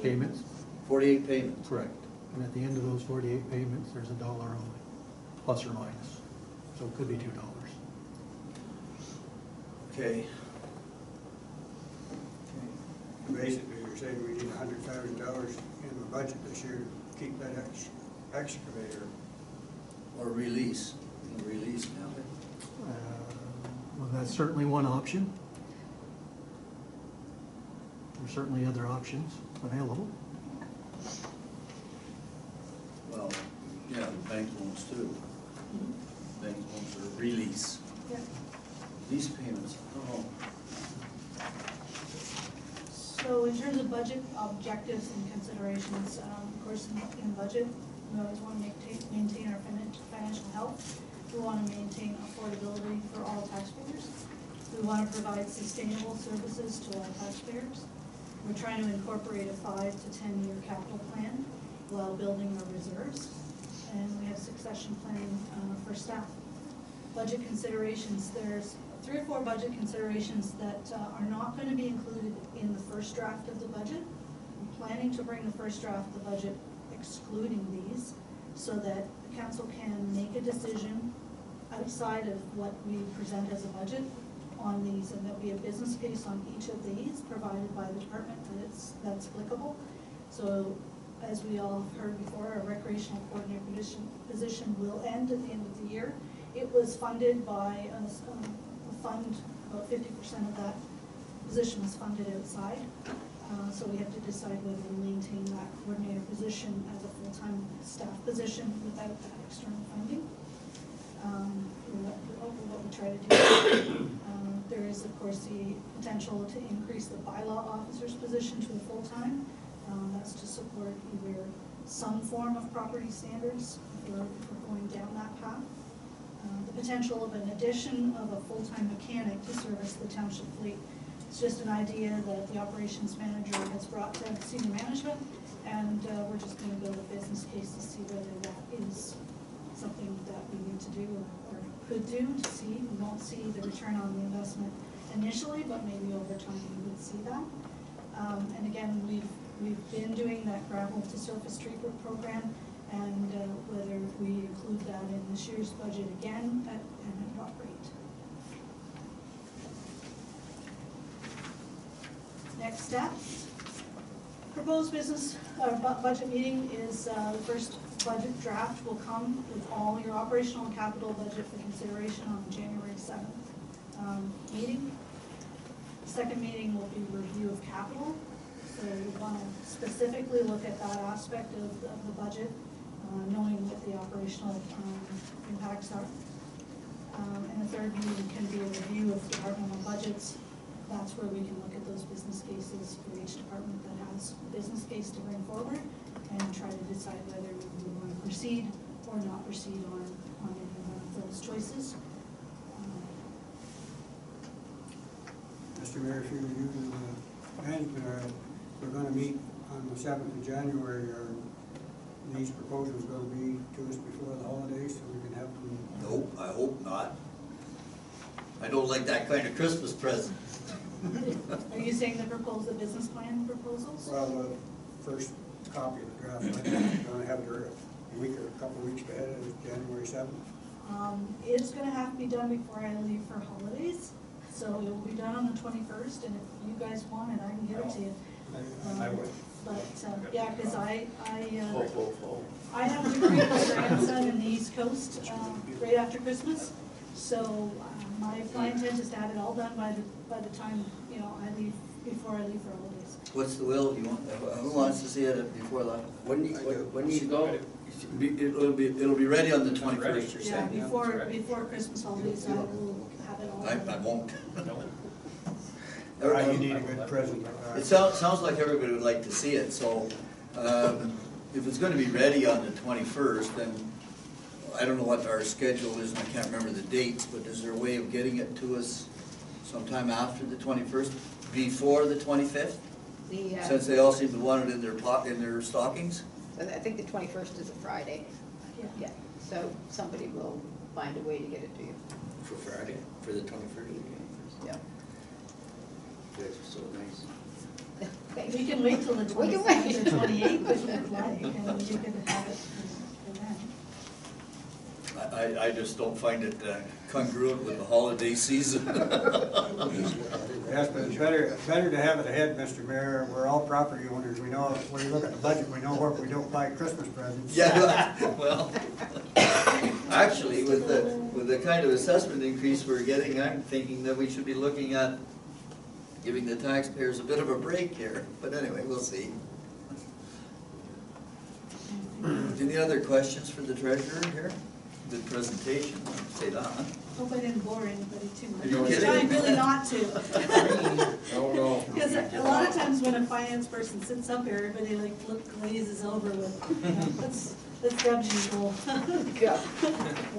payments. 48 payments. Correct. And at the end of those 48 payments, there's $1 only, plus or minus. So it could be $2. Okay. Basically, you're saying we need $100,000 in the budget this year to keep that excavator. Or release, release now. Well, that's certainly one option. There's certainly other options available. Well, yeah, the bank loans too. Bank loans are release. Yeah. Lease payments, oh. So in terms of budget objectives and considerations, of course, in budget, we always want to maintain our financial health. We want to maintain affordability for all taxpayers. We want to provide sustainable services to all taxpayers. We're trying to incorporate a 5 to 10-year capital plan while building our reserves. And we have succession planning for staff. Budget considerations, there's 3 or 4 budget considerations that are not going to be included in the first draft of the budget. I'm planning to bring the first draft of the budget excluding these so that the council can make a decision outside of what we present as a budget on these, and there'll be a business case on each of these provided by the department that's applicable. So, as we all have heard before, our recreational coordinator position will end at the end of the year. It was funded by a fund, about 50% of that position was funded outside. So we have to decide whether to maintain that coordinator position as a full-time staff position without that external funding. What we try to do. There is, of course, the potential to increase the bylaw officer's position to a full-time. That's to support either some form of property standards if we're going down that path. The potential of an addition of a full-time mechanic to service the township fleet. It's just an idea that the operations manager has brought to senior management, and we're just going to build a business case to see whether that is something that we need to do or could do to see. We won't see the return on the investment initially, but maybe over time we would see that. And again, we've been doing that gravel to surface treatment program, and whether we include that in this year's budget again and at what rate. Next step, proposed business budget meeting is the first budget draft will come with all your operational and capital budget for consideration on the January 7th meeting. Second meeting will be review of capital. So we want to specifically look at that aspect of the budget, knowing what the operational impacts are. And the third meeting can be a review of departmental budgets. That's where we can look at those business cases for each department that has a business case to bring forward and try to decide whether we want to proceed or not proceed on any one of those choices. Mr. Mayor, if you and management we're going to meet on the 7th of January, are these proposals going to be to us before the holidays so we can have them? Nope, I hope not. I don't like that kind of Christmas present. Are you saying the business plan proposals? Well, the first copy of the draft, I'm going to have it a week or a couple of weeks ahead of January 7th. It's going to have to be done before I leave for holidays, so it will be done on the 21st, and if you guys want it, I can give it to you. I would. But, yeah, because I have to bring my grandson in the East Coast right after Christmas, so my intent is to have it all done by the time, I leave, before I leave for holidays. What's the will? Who wants to see it before that? When do you go? It'll be ready on the 21st, you're Yeah, saying? before Christmas holidays, I will have it all I done. won't. You need a good present. It sounds like everybody would like to see it, so if it's gonna be ready on the 21st, then I don't know what our schedule is, and I can't remember the dates, but is there a way of getting it to us sometime after the 21st, before the 25th? Since they all seem to want it in their stockings? I think the 21st is a Friday. Yeah. So somebody will find a way to get it to you. For Friday, for the 21st? Yeah. You guys are so nice. We can wait till the We can 27th or wait. 28th if you'd like, and you can have it for then. I just don't find it congruent with the holiday season. Yes, but it's better to have it ahead, Mr. Mayor. We're all property owners. We know, when we look at the budget, we know where we don't buy Christmas presents. Yeah, well, actually, with the kind of assessment increase we're getting, I'm thinking that we should be looking at giving the taxpayers a bit of a break here. But anyway, we'll see. Any other questions for the treasurer here? Good presentation, I'd say that. Hope I didn't bore anybody too much. Are you I was kidding? trying really not to. Oh, no. Because a lot of times when a finance person sits up here, everybody glazes over with, let's grab people.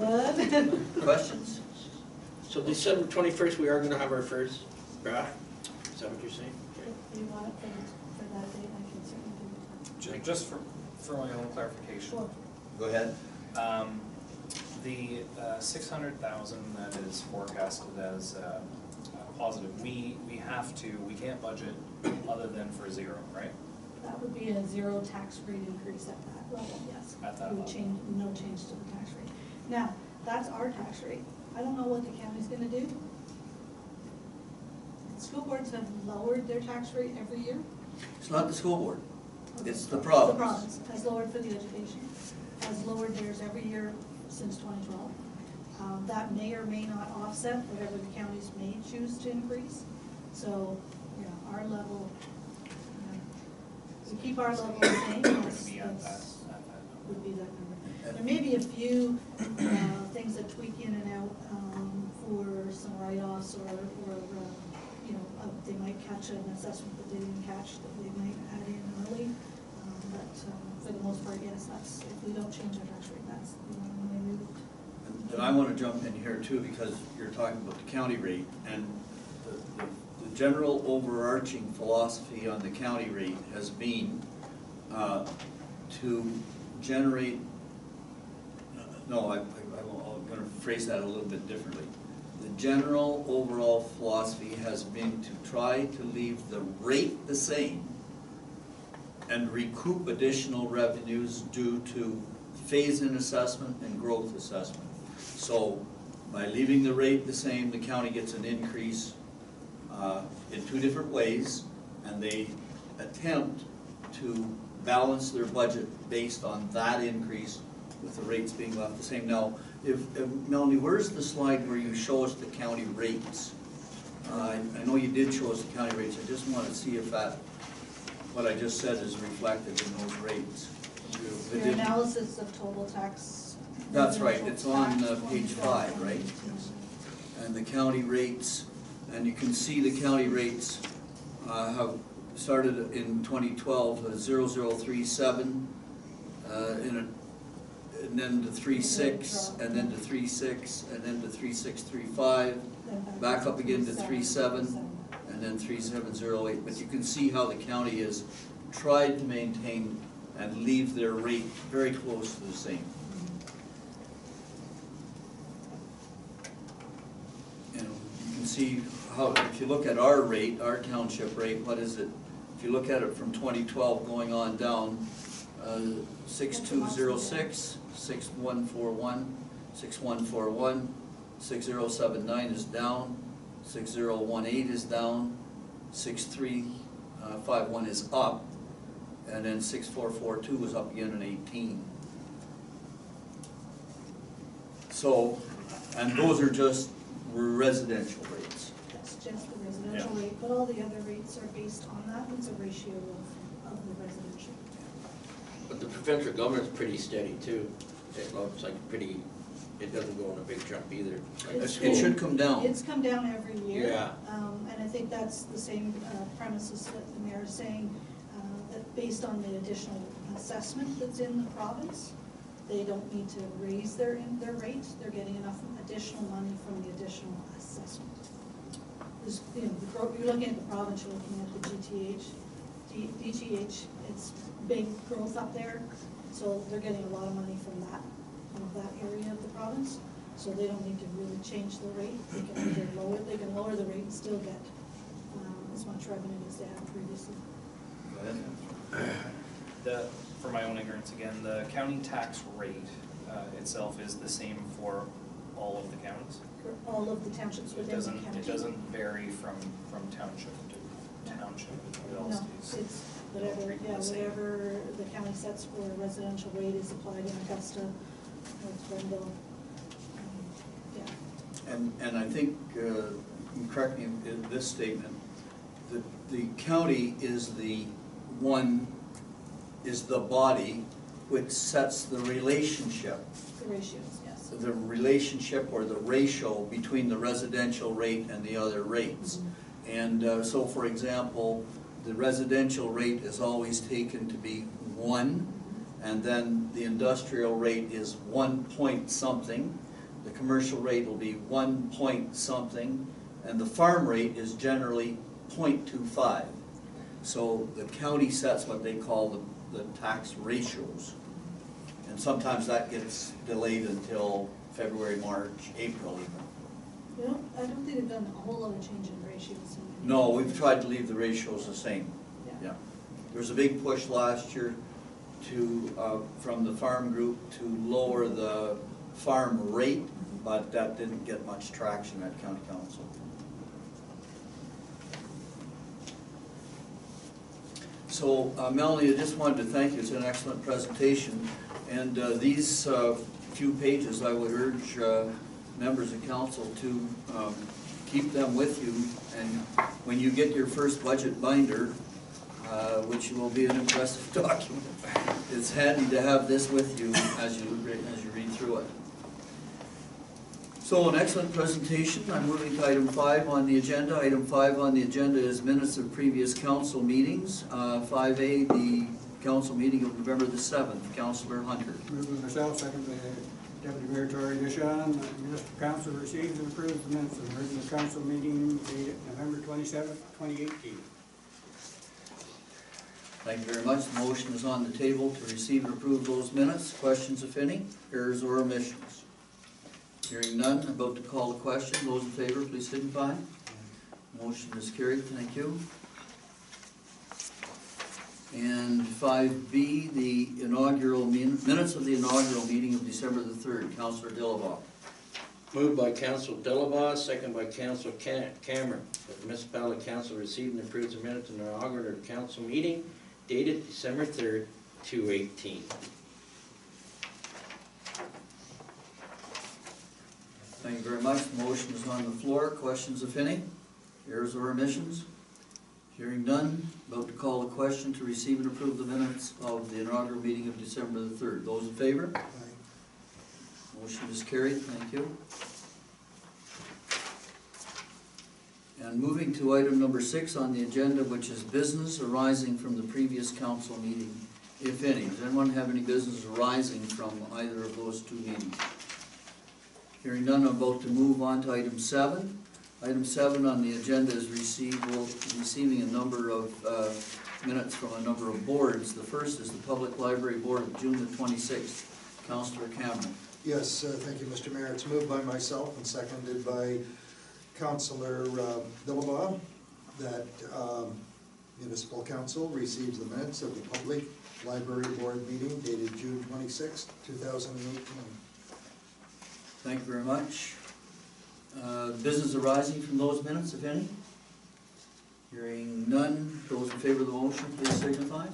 What? Questions? So December 21st, we are gonna have our first draft? Is that what you're saying? If you want it for that date, I can certainly do it. Just for my own clarification. Sure. Go ahead. The 600,000 that is forecasted as positive, we can't budget other than for zero, right? That would be a zero tax rate increase at that level, yes. At that We would level. no change to the tax rate. Now, that's our tax rate. I don't know what the county's gonna do. School boards have lowered their tax rate every year. It's not the school board, it's the The province. province has lowered for the education, has lowered theirs every year since 2012. That may or may not offset whatever the counties may choose to increase. So, yeah, our level, we keep our level the same, that's, Be at that, that's, at that number. would be that number. There may be a few things that tweak in and out for some write-offs or they might catch an assessment that they didn't catch, that they might add in early. But for the most part, yes, that's, if we don't change our tax rate, that's the one we moved. And I want to jump in here too, because you're talking about the county rate, and the general overarching philosophy on the county rate has been to generate, I'm going to phrase that a little bit differently. The general overall philosophy has been to try to leave the rate the same and recoup additional revenues due to phase-in assessment and growth assessment. So by leaving the rate the same, the county gets an increase in two different ways, and they attempt to balance their budget based on that increase with the rates being left the same. Now, if Melanie, where's the slide where you show us the county rates? I know you did show us the county rates. I just want to see if that, what I just said is reflected in those rates. Your analysis of total tax. That's right, it's on residential page tax, 5, right? And the county rates, and you can see the county rates have started in 2012 at 0037, and then to 36, and then to 36, and then to 3635, back up again to 37, and then 3708. But you can see how the county has tried to maintain and leave their rate very close to the same. And you can see how, if you look at our rate, our township rate, what is it? If you look at it from 2012 going on down, 6206, 6141, 6141, 6079 is down, 6018 is down, 6351 is up, and then 6442 was up again in 18. So, and those are just residential rates. That's just the residential rate, but all the other rates are based on that. It's a ratio of the residential. But the provincial government's pretty steady too. It looks like pretty, it doesn't go in a big jump either. Like It's It should come down. It's come down every year. Yeah. And I think that's the same premises that the mayor is saying, that based on the additional assessment that's in the province, they don't need to raise their rate. They're getting enough additional money from the additional assessment. This, you're looking at the province, you're looking at the DTH, it's big growth up there, so they're getting a lot of money from that area of the province. So they don't need to really change the rate. They can either lower the rate and still get as much revenue as they had previously. Go ahead. For my own ignorance again, the county tax rate itself is the same for all of the counties? For all of the townships So within the county. it doesn't vary from township to township, it all No, stays. it's whatever, treated yeah, the same. whatever the county sets for a residential rate is applied in Augusta, North Grenville. Yeah. And I think, you can correct me in this statement, that the county is the body which sets the relationship, The ratios, yes. the relationship or the ratio between the residential rate and the other rates. And so, for example, the residential rate is always taken to be 1, and then the industrial rate is 1 point something, the commercial rate will be 1 point something, and the farm rate is generally 0.25. So the county sets what they call the tax ratios. And sometimes that gets delayed until February, March, April even. I don't think they've done a whole lot of change in ratios. No, we've tried to leave the ratios the same. Yeah. Yeah. There was a big push last year to, from the farm group to lower the farm rate, but that didn't get much traction at county council. So Melanie, I just wanted to thank you, it's an excellent presentation. And these few pages, I would urge members of council to keep them with you. And when you get your first budget binder, which will be an impressive document, it's handy to have this with you as you read through it. So an excellent presentation. I'm moving to item 5 on the agenda. Item 5 on the agenda is minutes of previous council meetings. 5A, the council meeting of November the 7th. Councillor Hunter. Moved by myself, second by Deputy Mayor Tory Dishon, that municipal council receives and approves the minutes of the original council meeting dated November 27th, 2018. Thank you very much. The motion is on the table to receive and approve those minutes. Questions, if any, errors or omissions? Hearing none, I'm about to call the question. Those in favor, please signify. Motion is carried. Thank you. And 5B, the inaugural minutes of the inaugural meeting of December the 3rd. Councillor Dillabaugh. Moved by Council Dillabaugh, second by Council Cameron, that the Municipality Council received and approved the minutes of the inaugural council meeting dated December 3rd, 2018. Thank you very much. The motion is on the floor. Questions, if any? Errors or omissions? Hearing none, about to call the question to receive and approve the minutes of the inaugural meeting of December the 3rd. Those in favor? Aye. Motion is carried. Thank you. And moving to item number 6 on the agenda, which is business arising from the previous council meeting, if any. Does anyone have any business arising from either of those two meetings? Hearing none, I'm about to move on to item 7. Item 7 on the agenda is receiving a number of minutes from a number of boards. The first is the Public Library Board of June the 26th. Councillor Cameron. Yes, thank you, Mr. Mayor. It's moved by myself and seconded by Councillor Dillabaugh that Municipal Council receives the minutes of the Public Library Board meeting dated June 26th, 2018. Thank you very much. Business arising from those minutes, if any? Hearing none, those in favor of the motion, please signify.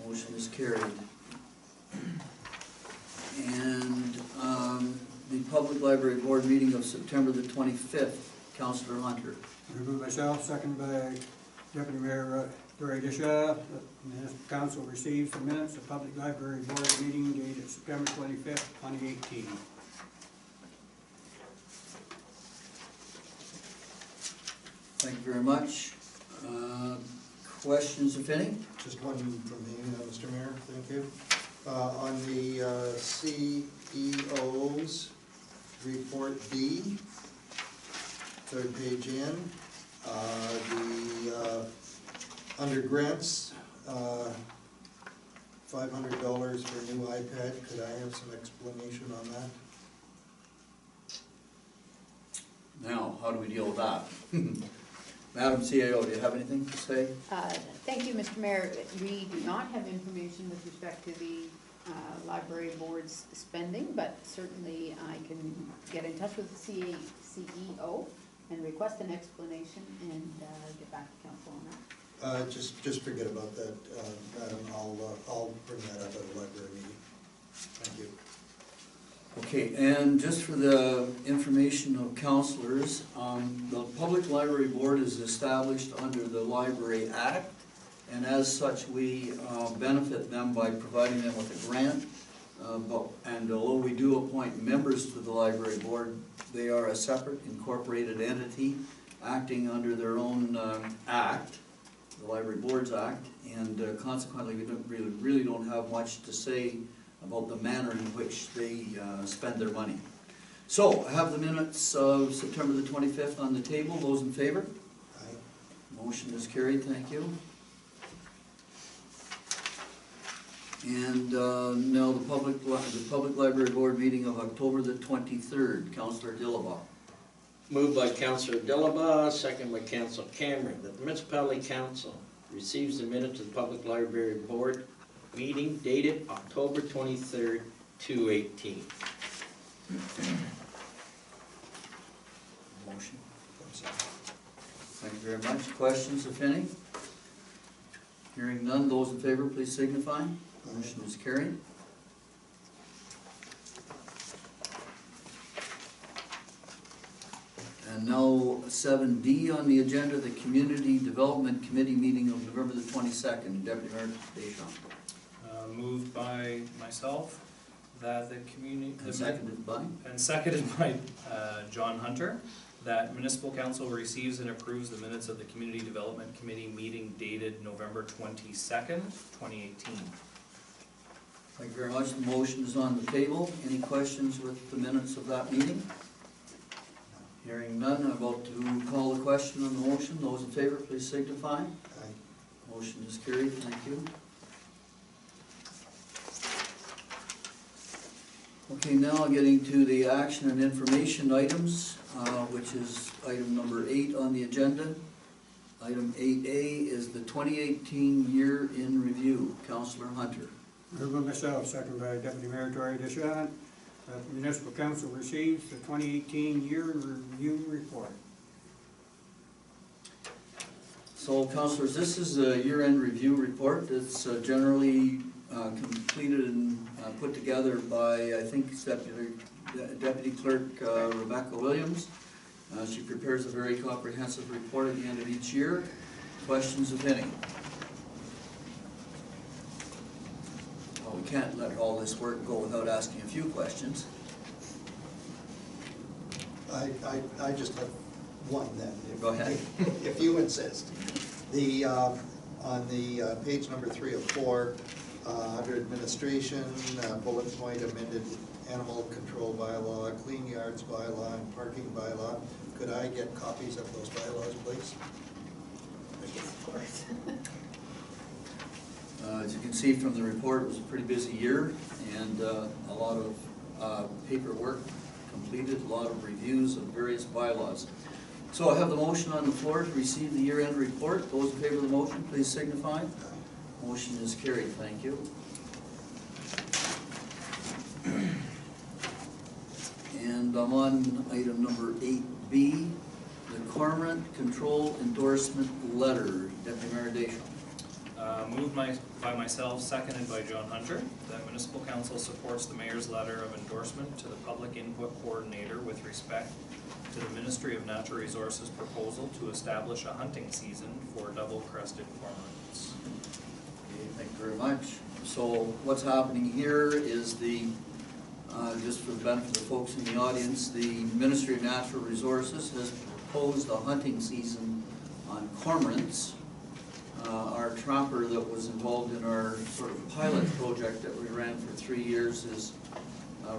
Motion is carried. And the Public Library Board meeting of September the 25th, Councillor Hunter. Moved by myself, second by Deputy Mayor Tory Dishon, that the municipal council receives the minutes of Public Library Board meeting dated September 25th, 2018. Thank you very much. Questions, if any? Just one from me, Mr. Mayor, thank you. On the CEO's report B, third page in, under grants, $500 for a new iPad. Could I have some explanation on that? Now, how do we deal with that? Madam CAO, do you have anything to say? Thank you, Mr. Mayor. We do not have information with respect to the library board's spending, but certainly I can get in touch with the CEO and request an explanation and get back to council on that. Just forget about that, Madam. I'll bring that up at a library meeting. Thank you. Okay, and just for the information of councillors, the Public Library Board is established under the Library Act, and as such, we benefit them by providing them with a grant. And although we do appoint members to the Library Board, they are a separate incorporated entity acting under their own act, the Library Boards Act, and consequently, we really don't have much to say about the manner in which they spend their money. So, I have the minutes of September the 25th on the table. Those in favor? Aye. Motion is carried, thank you. And now the Public Library Board meeting of October the 23rd. Councillor Dillabaugh. Moved by Councillor Dillabaugh, second by Council Cameron, that the Municipality Council receives the minutes of the Public Library Board meeting dated October 23rd, 2018. Motion. Thank you very much. Questions, if any? Hearing none, those in favor, please signify. Motion is carried. And now 7D on the agenda, the Community Development Committee meeting of November the 22nd. Deputy Mayor Deschamps. Moved by myself that the community. And seconded by? And seconded by John Hunter, that Municipal Council receives and approves the minutes of the Community Development Committee meeting dated November 22nd, 2018. Thank you very much. The motion is on the table. Any questions with the minutes of that meeting? Hearing none, I'm about to call the question on the motion. Those in favor, please signify. Aye. Motion is carried. Thank you. Okay, now getting to the action and information items, which is item number 8 on the agenda. Item 8A is the 2018 year in review. Councillor Hunter. Moved by myself, second by Deputy Mayor Tory Deschamps, that the Municipal Council receives the 2018 year in review report. So, councillors, this is a year-end review report. It's generally completed and put together by, I think, Deputy Clerk Rebecca Williams. She prepares a very comprehensive report at the end of each year. Questions, if any? Well, we can't let all this work go without asking a few questions. I just have one then. Go ahead. If you insist. The, on the page number 3 of 4, under administration, bullet point amended animal control bylaw, clean yards bylaw, and parking bylaw. Could I get copies of those bylaws, please? Of course. As you can see from the report, it was a pretty busy year and a lot of paperwork completed, a lot of reviews of various bylaws. So I have the motion on the floor to receive the year-end report. Those in favor of the motion, please signify. Motion is carried. Thank you. And I'm on item number 8B, the Cormorant Control Endorsement Letter. Deputy Mayor Deschamps. Moved by myself, seconded by John Hunter, that Municipal Council supports the Mayor's letter of endorsement to the Public Input Coordinator with respect to the Ministry of Natural Resources proposal to establish a hunting season for double-crested cormorants. Okay, thank you very much. So what's happening here is the, just for the benefit of the folks in the audience, the Ministry of Natural Resources has proposed a hunting season on cormorants. Our trapper that was involved in our sort of pilot project that we ran for 3 years is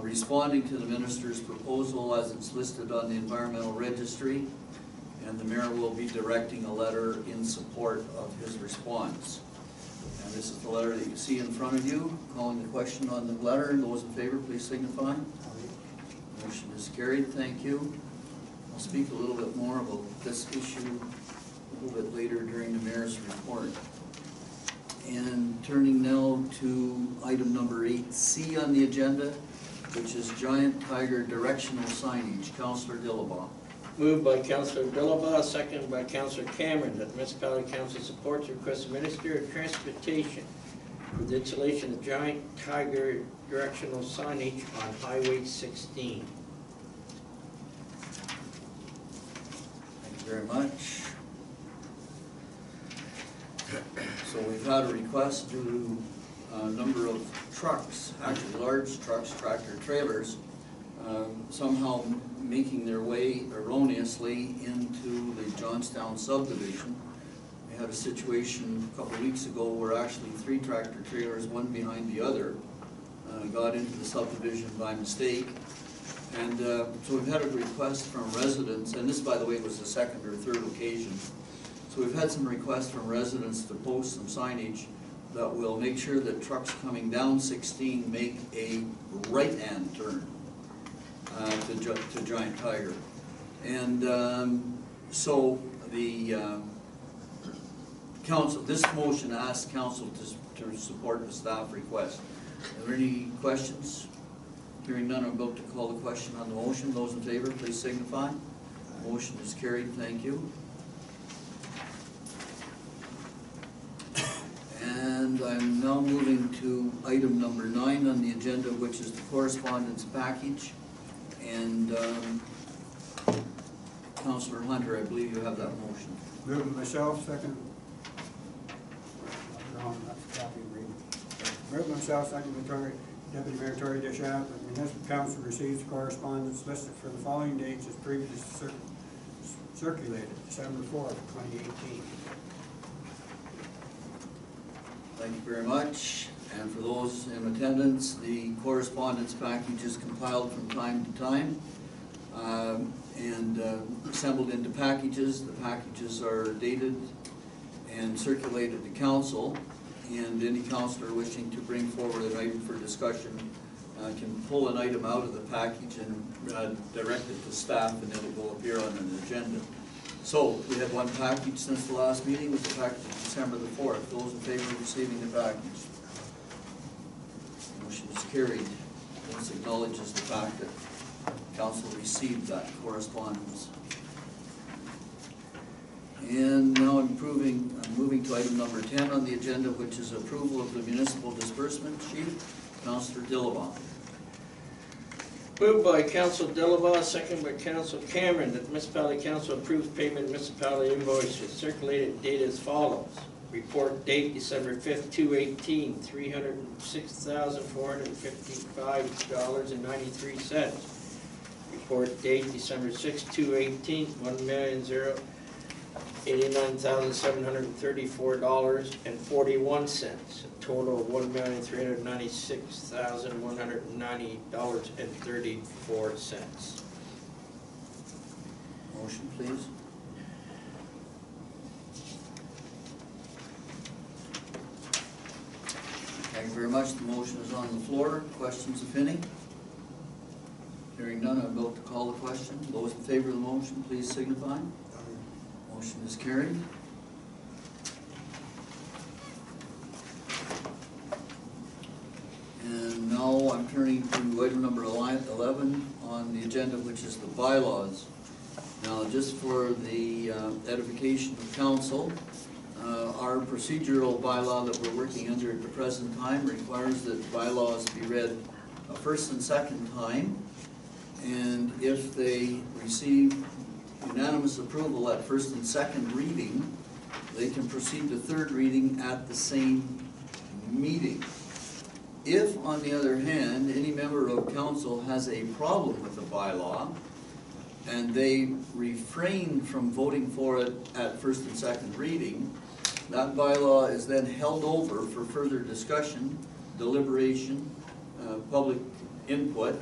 responding to the minister's proposal as it's listed on the environmental registry, and the mayor will be directing a letter in support of his response. And this is the letter that you see in front of you. Calling the question on the letter. Those in favor, please signify. Motion is carried. Thank you. I'll speak a little bit more about this issue a little bit later during the mayor's report. And turning now to item number 8C on the agenda, which is giant tiger directional signage. Councillor Dillabaugh. Moved by Councillor Dillabaugh, seconded by Councillor Cameron, that the Municipality Council supports the request of Minister of Transportation for the installation of giant tiger directional signage on Highway 16. Thank you very much. So we've had a request due to a number of trucks, actually large trucks, tractor trailers, somehow making their way erroneously into the Johnstown subdivision. We had a situation a couple of weeks ago where actually 3 tractor trailers, one behind the other, got into the subdivision by mistake. And so we've had a request from residents, and this, by the way, was the 2nd or 3rd occasion. So we've had some requests from residents to post some signage that will make sure that trucks coming down 16 make a right-hand turn to Giant Tiger. And so the council, this motion asks council to support the staff request. Are there any questions? Hearing none, I'm about to call the question on the motion. Those in favor, please signify. Motion is carried. Thank you. now moving to item number 9 on the agenda, which is the correspondence package. And Councillor Hunter, I believe you have that motion. Moving myself, second. Wrong, that's a copy of reading. Moving myself, second by Deputy Mayor Tory Deschamps, that the Municipal Council receives correspondence listed for the following dates as previously circulated, December 4th, 2018. Thank you very much. And for those in attendance, the correspondence package is compiled from time to time and assembled into packages. The packages are dated and circulated to council, and any councillor wishing to bring forward an item for discussion can pull an item out of the package and direct it to staff, and it will appear on an agenda. So, we had one package since the last meeting, with the package of December the 4th. Those in favor of receiving the package? Motion is carried. This acknowledges the fact that council received that correspondence. And now I'm moving to item number 10 on the agenda, which is approval of the municipal disbursement sheet. Councillor Dillabaugh. Moved by Council Dillabaugh, second by Council Cameron, that the Municipality Council approves payment of municipality invoices. Circulated date as follows. Report date December 5th, 2018, $306,455.93. Report date December 6th, 2018, $1,089,734.41. Total of $1,396,190.34. Motion, please. Thank you very much. The motion is on the floor. Questions, if any? Hearing none, I'm about to call the question. Those in favor of the motion, please signify. Motion is carried. And now I'm turning to item number 11 on the agenda, which is the bylaws. Now, just for the edification of council, our procedural bylaw that we're working under at the present time requires that bylaws be read a first and second time. And if they receive unanimous approval at first and second reading, they can proceed to third reading at the same meeting. If, on the other hand, any member of council has a problem with the bylaw and they refrain from voting for it at first and second reading, that bylaw is then held over for further discussion, deliberation, public input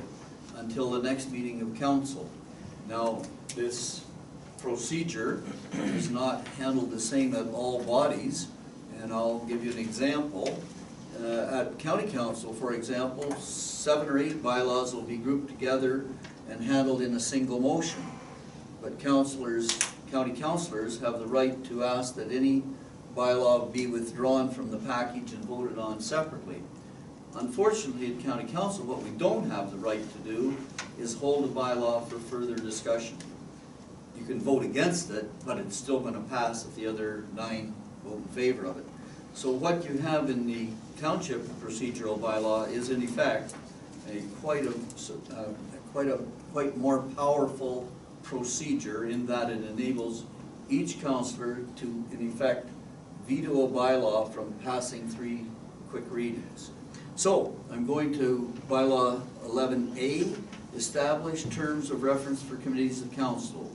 until the next meeting of council. Now, this procedure is not handled the same at all bodies, and I'll give you an example. At county council, for example, 7 or 8 bylaws will be grouped together and handled in a single motion. But county councilors have the right to ask that any bylaw be withdrawn from the package and voted on separately. Unfortunately, at county council, what we don't have the right to do is hold a bylaw for further discussion. You can vote against it, but it's still going to pass if the other 9 vote in favor of it. So what you have in the township procedural bylaw is in effect a quite more powerful procedure, in that it enables each councillor to, in effect, veto a bylaw from passing 3 quick readings. So I'm going to bylaw 11A, establish terms of reference for committees of council.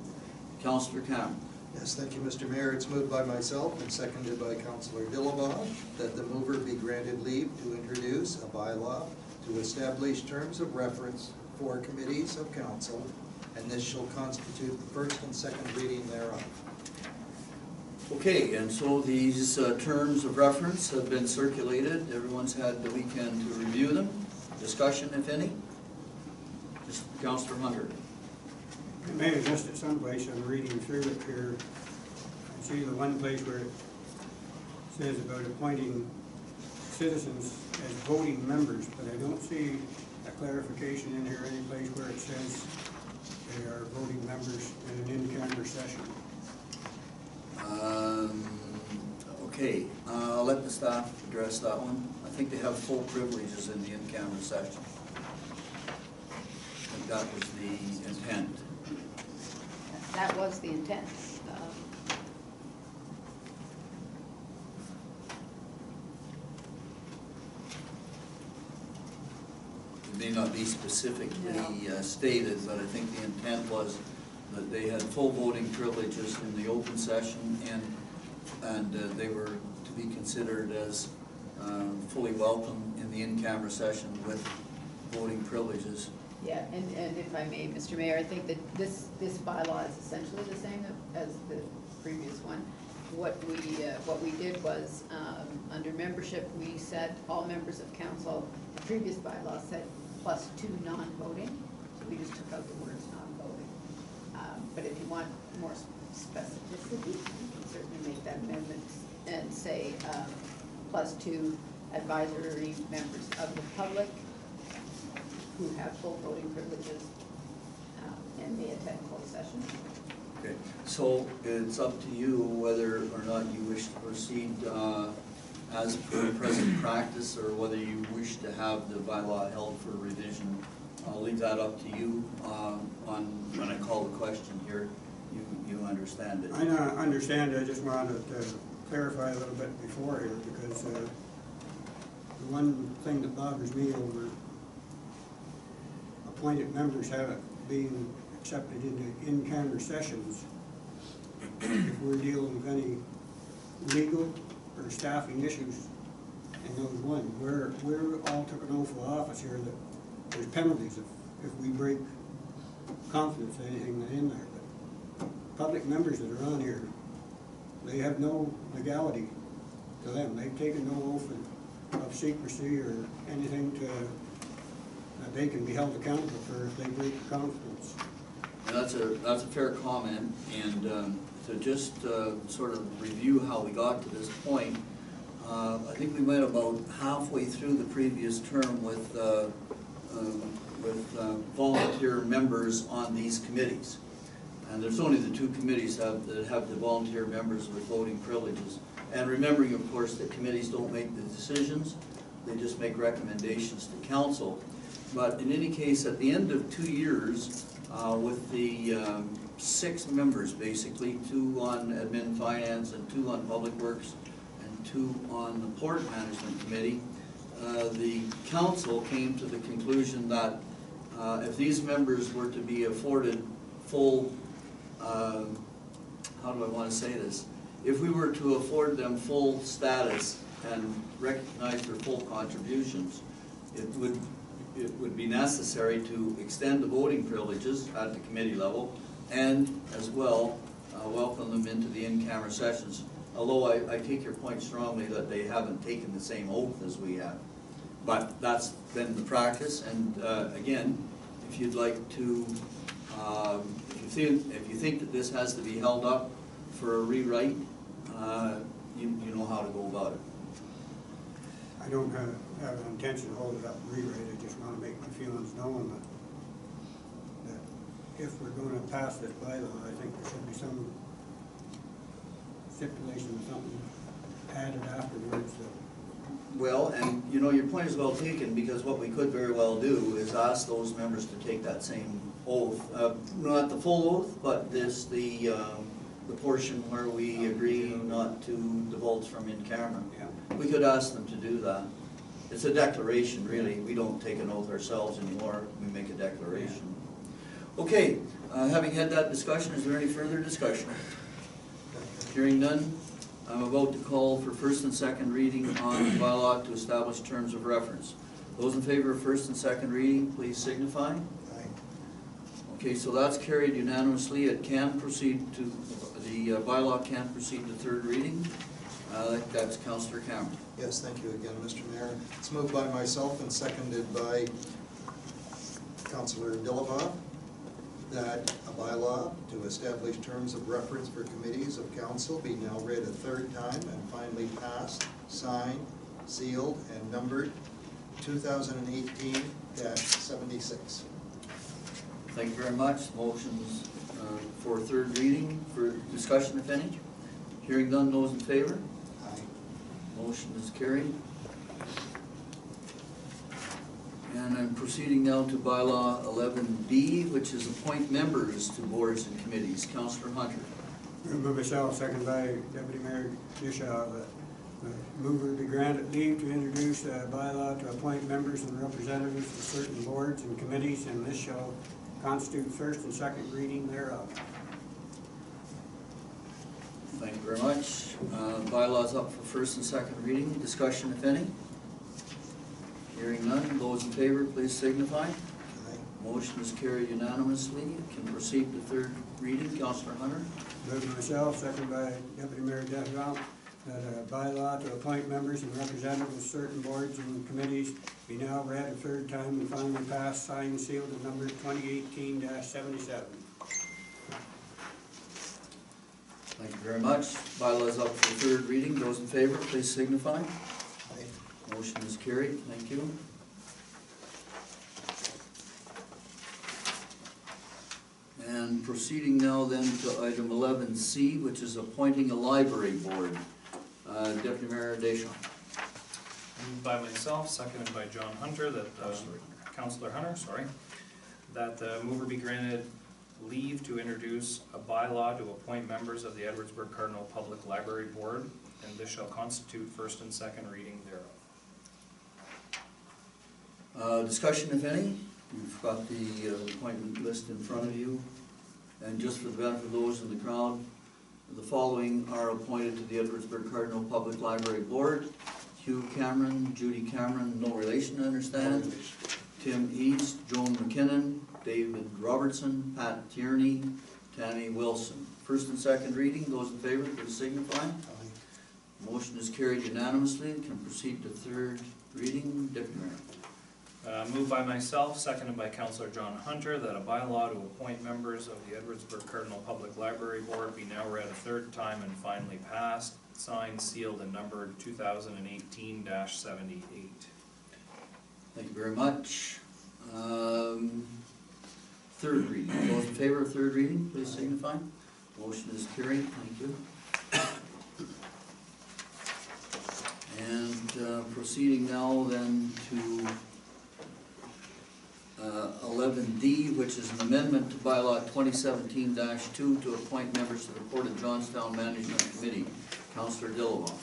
Councillor Cameron. Yes, thank you, Mr. Mayor. It's moved by myself and seconded by Councillor Dillabaugh that the mover be granted leave to introduce a bylaw to establish terms of reference for committees of council, and this shall constitute the first and second reading thereof. Okay, and so these terms of reference have been circulated. Everyone's had the weekend to review them. Discussion, if any? Just Councillor Hunter. I may have missed it someplace. I'm reading through it here. I see the one place where it says about appointing citizens as voting members, but I don't see a clarification in here any place where it says they are voting members in an in-camera session. Okay, I'll let the staff address that one. I think they have full privileges in the in-camera session. I think that was the intent. That was the intent. It may not be specifically stated, but I think the intent was that they had full voting privileges in the open session, and they were to be considered as fully welcome in the in-camera session with voting privileges. Yeah, and if I may, Mr. Mayor, I think that this bylaw is essentially the same as the previous one. What we did was, under membership, we said all members of council, the previous bylaw said +2 non-voting, so we just took out the words non-voting. But if you want more specificity, you can certainly make that amendment and say +2 advisory members of the public who have full voting privileges and may attend closed session. Okay, so it's up to you whether or not you wish to proceed as per present practice, or whether you wish to have the bylaw held for revision. I'll leave that up to you on when I call the question here. You understand it. I understand, I just wanted to clarify a little bit before here, because the one thing that bothers me over appointed members haven't been accepted into in-camera sessions. If we're dealing with any legal or staffing issues in those ones, we're all took an oath of office here that there's penalties if we break confidence, anything in there. But public members that are on here, they have no legality to them. They've taken no oath of secrecy or anything that they can be held accountable for if they break confidence. And that's a fair comment, and to just sort of review how we got to this point, I think we went about halfway through the previous term with volunteer members on these committees. And there's only the 2 committees that have the volunteer members with voting privileges. And remembering, of course, that committees don't make the decisions, they just make recommendations to council. But in any case, at the end of 2 years, with the 6 members basically, 2 on admin finance and 2 on public works and 2 on the port management committee, the council came to the conclusion that if these members were to be afforded full, how do I want to say this? If we were to afford them full status and recognize their full contributions, it would be necessary to extend the voting privileges at the committee level, and as well welcome them into the in-camera sessions. Although I take your point strongly that they haven't taken the same oath as we have. But that's been the practice, and again, if you'd like to, if you think that this has to be held up for a rewrite, you know how to go about it. I don't have an intention to hold it up and rewrite it. I just want to make my feelings known that if we're going to pass this bylaw, I think there should be some stipulation or something added afterwards. Well, and you know, your point is well taken, because what we could very well do is ask those members to take that same oath, not the full oath, but the portion where we agree not to divulge from in camera. Yeah. We could ask them to do that. It's a declaration, really. We don't take an oath ourselves anymore. We make a declaration. Okay, having had that discussion, is there any further discussion? Hearing none, I'm about to call for first and second reading on the bylaw to establish terms of reference. Those in favor of first and second reading, please signify. Aye. Okay, so that's carried unanimously. It can proceed to, the bylaw can proceed to third reading. That's Councillor Cameron. Yes, thank you again, Mr. Mayor. It's moved by myself and seconded by Councillor Dillabaugh that a bylaw to establish terms of reference for committees of council be now read a third time and finally passed, signed, sealed, and numbered 2018-76. Thank you very much. Motions for third reading, for discussion if any. Hearing none, those in favor? Aye. Motion is carried. And I'm proceeding now to bylaw 11B, which is appoint members to boards and committees. Councillor Hunter. Moved by myself, second by Deputy Mayor Dishaw, that the mover be granted leave to introduce a bylaw to appoint members and representatives to certain boards and committees, and this shall constitute first and second reading thereof. Thank you very much. Bylaws up for first and second reading. Discussion, if any? Hearing none. Those in favor, please signify. Aye. Motion is carried unanimously. Can proceed to third reading. Councillor Hunter. Moved by myself, second by Deputy Mayor Dishaw, that a bylaw to appoint members and representatives of certain boards and committees be now read a third time and finally passed, signed, sealed, and numbered 2018-77. Thank you very much. Bylaws up for third reading. Those in favor, please signify. Aye. Motion is carried. Thank you. And proceeding now then to item 11C, which is appointing a library board. Deputy Mayor Deschamps. Moved by myself, seconded by John Hunter, that, Councillor Hunter, sorry, that the mover be granted leave to introduce a bylaw to appoint members of the Edwardsburg Cardinal Public Library Board, and this shall constitute first and second reading thereof. Discussion, if any? You've got the appointment list in front of you. And just for the benefit of those in the crowd, the following are appointed to the Edwardsburg Cardinal Public Library Board. Hugh Cameron, Judy Cameron, no relation, I understand. Tim East, Joan McKinnon, David Robertson, Pat Tierney, Tammy Wilson. First and second reading. Those in favor, please signify. Aye. Motion is carried unanimously. Can proceed to third reading. Deputy Mayor. Moved by myself, seconded by Councillor John Hunter, that a bylaw to appoint members of the Edwardsburg Cardinal Public Library Board be now read a third time and finally passed, signed, sealed, and numbered 2018-78. Thank you very much. Third reading. Those in favor of third reading, please signify. Motion is carried. Thank you. And proceeding now then to 11D, which is an amendment to bylaw 2017-2 to appoint members to the Port of Johnstown Management Committee. Councillor Dillabaugh.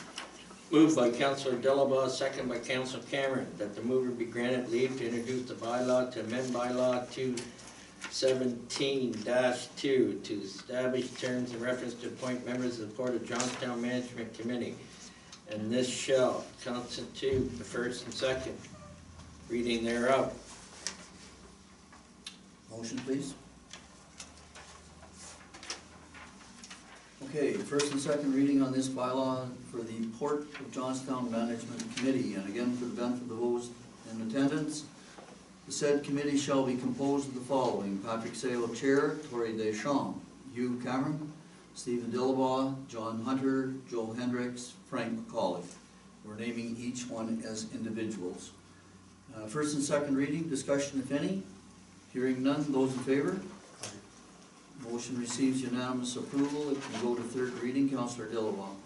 Moved by Councillor Dillabaugh, second by Councillor Cameron, that the mover be granted leave to introduce the bylaw to amend bylaw 217-2 to establish terms in reference to appoint members of the Port of Johnstown Management Committee. And this shall constitute the first and second reading thereof. Motion, please. Okay, first and second reading on this bylaw for the Port of Johnstown Management Committee. And again, for the benefit of those in attendance, the said committee shall be composed of the following: Patrick Sale, Chair; Tori Deschamps; Hugh Cameron; Stephen Dillabaugh; John Hunter; Joe Hendricks; Frank McCauley. We're naming each one as individuals. First and second reading. Discussion, if any? Hearing none. Those in favor? Motion receives unanimous approval. It can go to third reading. Councillor Dillabaugh.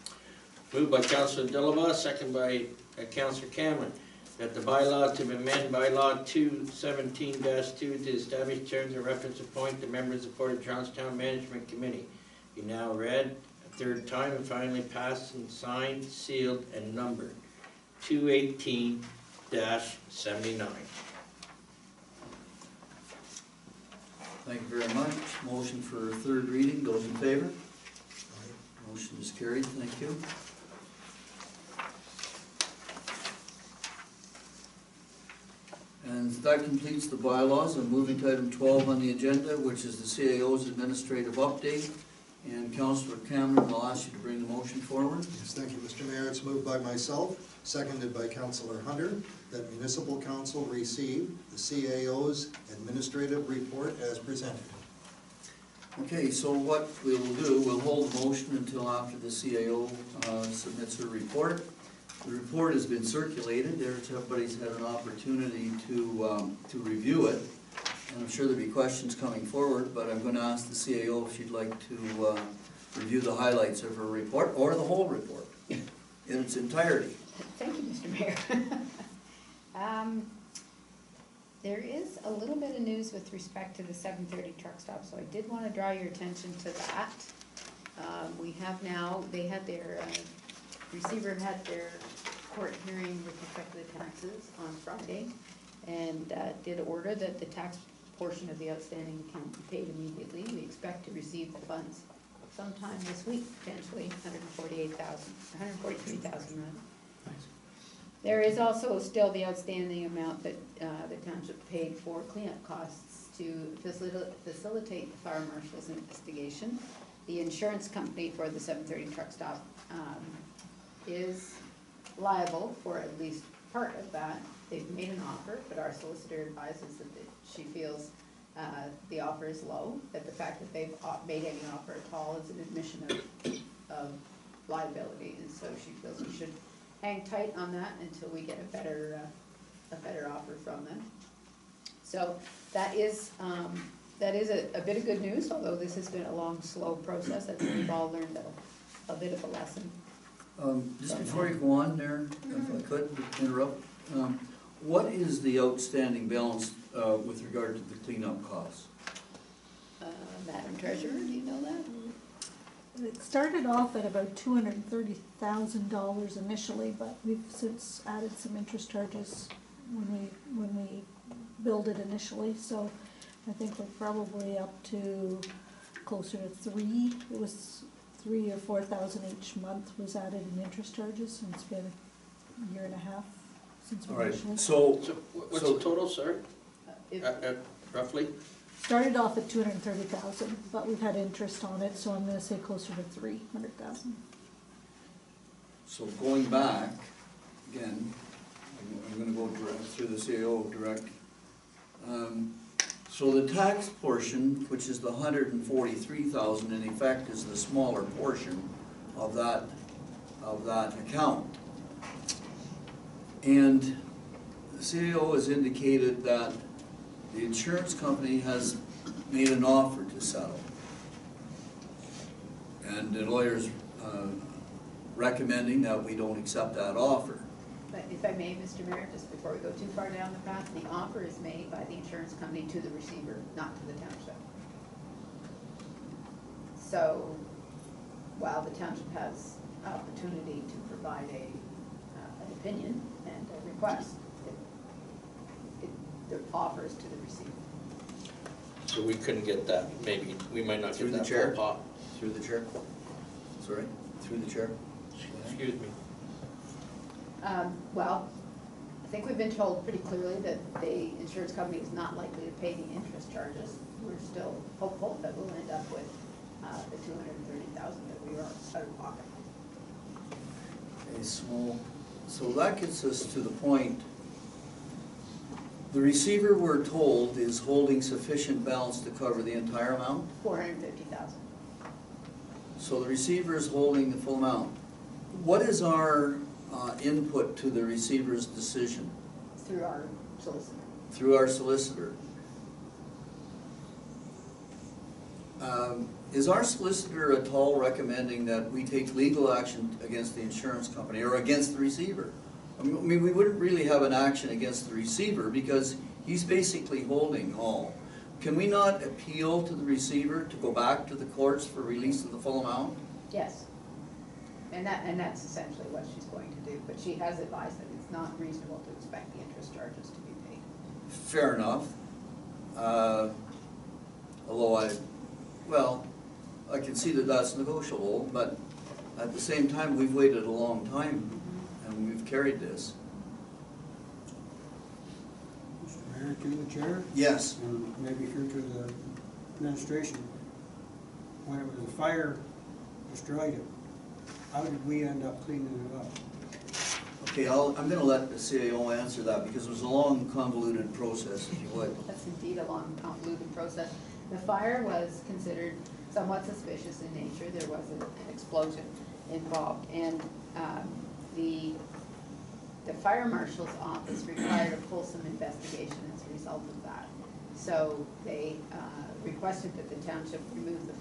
Moved by Councillor Dillabaugh, second by Councillor Cameron, that the bylaw to amend bylaw 217-2 to establish terms of reference to appoint the members of the Port of Johnstown Management Committee be now read a third time and finally passed and signed, sealed, and numbered 218-79. Thank you very much. Motion for third reading. Those in favor? Motion is carried. Thank you. And that completes the bylaws. I'm moving to item 12 on the agenda, which is the CAO's administrative update. And Councillor Cameron, I'll ask you to bring the motion forward. Yes, thank you, Mr. Mayor. It's moved by myself, seconded by Councillor Hunter, that Municipal Council receive the CAO's administrative report as presented. Okay, so what we will do, we'll hold the motion until after the CAO submits her report. The report has been circulated. Everybody's had an opportunity to review it. And I'm sure there'll be questions coming forward, but I'm going to ask the CAO if she'd like to review the highlights of her report, or the whole report. Either its entirety. Thank you, Mr. Mayor. There is a little bit of news with respect to the 7:30 truck stop, so I did want to draw your attention to that. We have now, they had their, receiver had their court hearing with respect to the taxes on Friday, and did order that the tax portion of the outstanding can be paid immediately. We expect to receive the funds sometime this week, potentially, 143,000 rather. There is also still the outstanding amount that the township paid for cleanup costs to facilitate the fire marshal's investigation. The insurance company for the 7:30 truck stop is liable for at least part of that. They've made an offer, but our solicitor advises that she feels the offer is low, that the fact that they've made any offer at all is an admission of liability, and so she feels we should hang tight on that until we get a better offer from them. So that is a bit of good news, although this has been a long, slow process. I think we've all learned a bit of a lesson. Just before you go on there, if I could interrupt, what is the outstanding balance with regard to the cleanup costs? Madam Treasurer, do you know that? It started off at about $230,000 initially, but we've since added some interest charges when we billed it initially, so I think we're probably up to closer to $3. It was $3,000 or $4,000 each month was added in interest charges, and it's been a year and a half since we All right, initially. So what's the total, sir, If- roughly? Started off at $230,000, but we've had interest on it, so I'm gonna say closer to $300,000. So going back, again, I'm gonna go direct through the CAO direct. So the tax portion, which is the 143,000, in effect is the smaller portion of that account. And the CAO has indicated that the insurance company has made an offer to settle. And the lawyer's recommending that we don't accept that offer. But if I may, Mr. Mayor, just before we go too far down the path, the offer is made by the insurance company to the receiver, not to the township. So while the township has opportunity to provide an opinion and a request, the offer is to the receiver. So we couldn't get that, maybe, we might not Through get the that chair. full pot. Through the chair? Sorry, through the chair? Excuse me. Well, I think we've been told pretty clearly that the insurance company is not likely to pay the interest charges. We're still hopeful that we'll end up with the $230,000 that we are out of pocket. Okay, so that gets us to the point. The receiver, we're told, is holding sufficient balance to cover the entire amount? $450,000. So the receiver is holding the full amount. What is our input to the receiver's decision? Through our solicitor. Through our solicitor. Is our solicitor at all recommending that we take legal action against the insurance company or against the receiver? I mean, we wouldn't really have an action against the receiver because he's basically holding all. Can we not appeal to the receiver to go back to the courts for release of the full amount? Yes. And that's essentially what she's going to do, but she has advised that it's not reasonable to expect the interest charges to be paid. Fair enough. Although I can see that that's negotiable, but at the same time, we've waited a long time and we've carried this. Mr. Mayor, to the chair, Yes. and maybe through to the administration, when it was a fire destroyed it, how did we end up cleaning it up? Okay, I'm gonna let the CAO answer that because it was a long convoluted process, if you would. That's indeed a long, convoluted process. The fire was considered somewhat suspicious in nature. There was an explosion involved, and the fire marshal's office required a fulsome investigation as a result of that. So they requested that the township remove the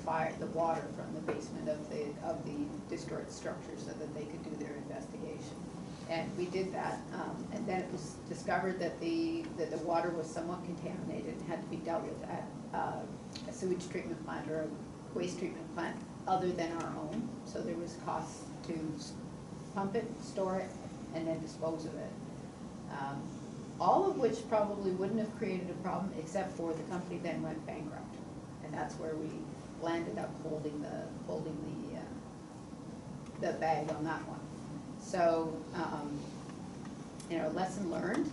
water from the basement of the destroyed structure so that they could do their investigation. And we did that, and then it was discovered that the water was somewhat contaminated and had to be dealt with at a sewage treatment plant or a waste treatment plant other than our own. So there was costs to pump it, store it, and then dispose of it. All of which probably wouldn't have created a problem, except for the company then went bankrupt. And that's where we landed up holding the bag on that one. So, lesson learned.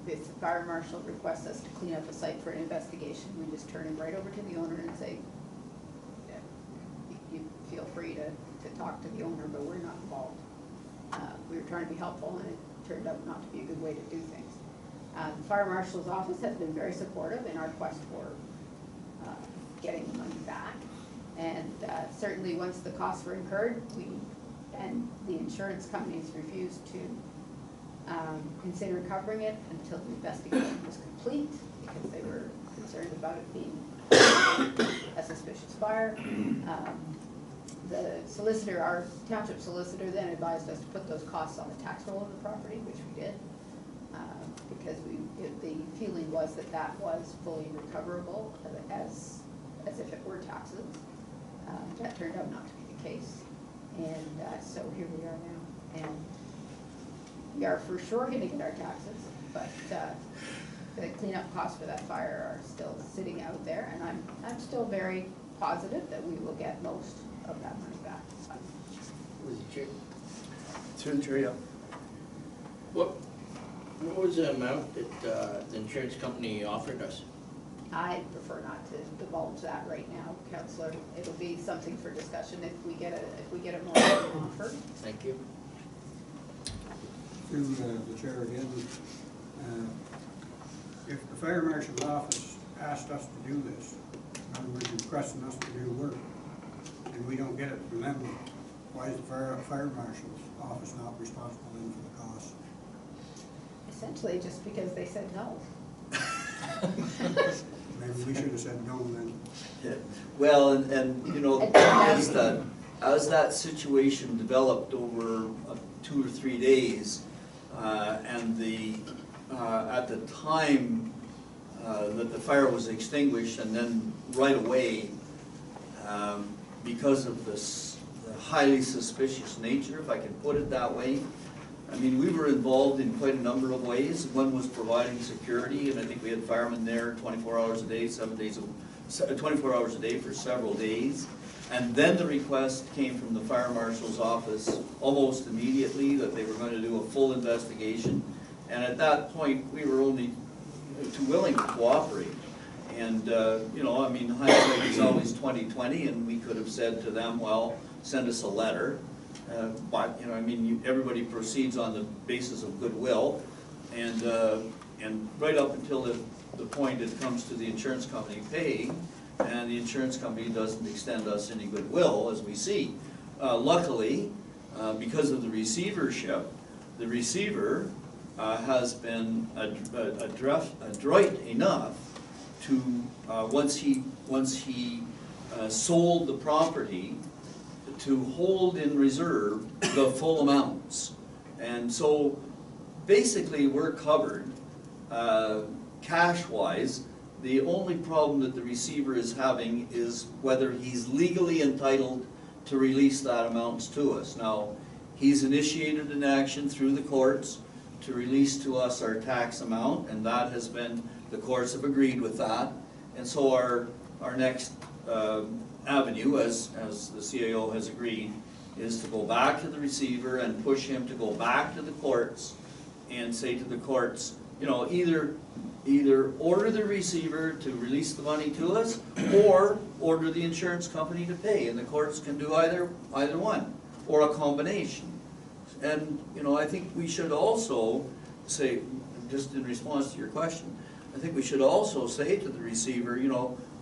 If the fire marshal requests us to clean up a site for an investigation, we just turn him right over to the owner and say, yeah, you feel free to talk to the owner, but we're not involved. We were trying to be helpful, and it turned out not to be a good way to do things. The fire marshal's office has been very supportive in our quest for getting the money back. And certainly once the costs were incurred, and the insurance companies refused to consider covering it until the investigation was complete, because they were concerned about it being a suspicious fire. The solicitor, our township solicitor, then advised us to put those costs on the tax roll of the property, which we did, because the feeling was that was fully recoverable as if it were taxes. That turned out not to be the case, and so here we are now. And we are for sure going to get our taxes, but the cleanup costs for that fire are still sitting out there, and I'm still very positive that we will get most of that money back. Was it Chair? Through the chair, yeah. What was the amount that the insurance company offered us? I prefer not to divulge that right now, Councillor. It'll be something for discussion if we get a more offer. Thank you. Through the chair again, if the fire marshal's office asked us to do this, in other words, requesting us to do work, and we don't get it from them, why is the fire marshal's office not responsible then for the cost? Essentially, just because they said no. Maybe we should have said no then. Yeah. Well, and as that situation developed over 2 or 3 days, and at the time that the fire was extinguished, and then right away, because of the highly suspicious nature, if I can put it that way. I mean, we were involved in quite a number of ways. One was providing security, and I think we had firemen there 24 hours a day, 24 hours a day for several days. And then the request came from the fire marshal's office almost immediately that they were going to do a full investigation. And at that point, we were only too willing to cooperate. And, I mean, hindsight is always 20/20, and we could have said to them, well, send us a letter. But, everybody proceeds on the basis of goodwill. And right up until the point it comes to the insurance company paying, and the insurance company doesn't extend us any goodwill, as we see. Luckily, because of the receivership, the receiver has been adroit enough to, once he sold the property, to hold in reserve the full amounts. And so basically we're covered cash-wise. The only problem that the receiver is having is whether he's legally entitled to release that amounts to us. Now, he's initiated an action through the courts to release to us our tax amount, and that has been, the courts have agreed with that. And so our next avenue, as the CAO has agreed, is to go back to the receiver and push him to go back to the courts and say to the courts, either order the receiver to release the money to us, or order the insurance company to pay, and the courts can do either one, or a combination. And, I think we should also say, just in response to your question, I think we should also say to the receiver,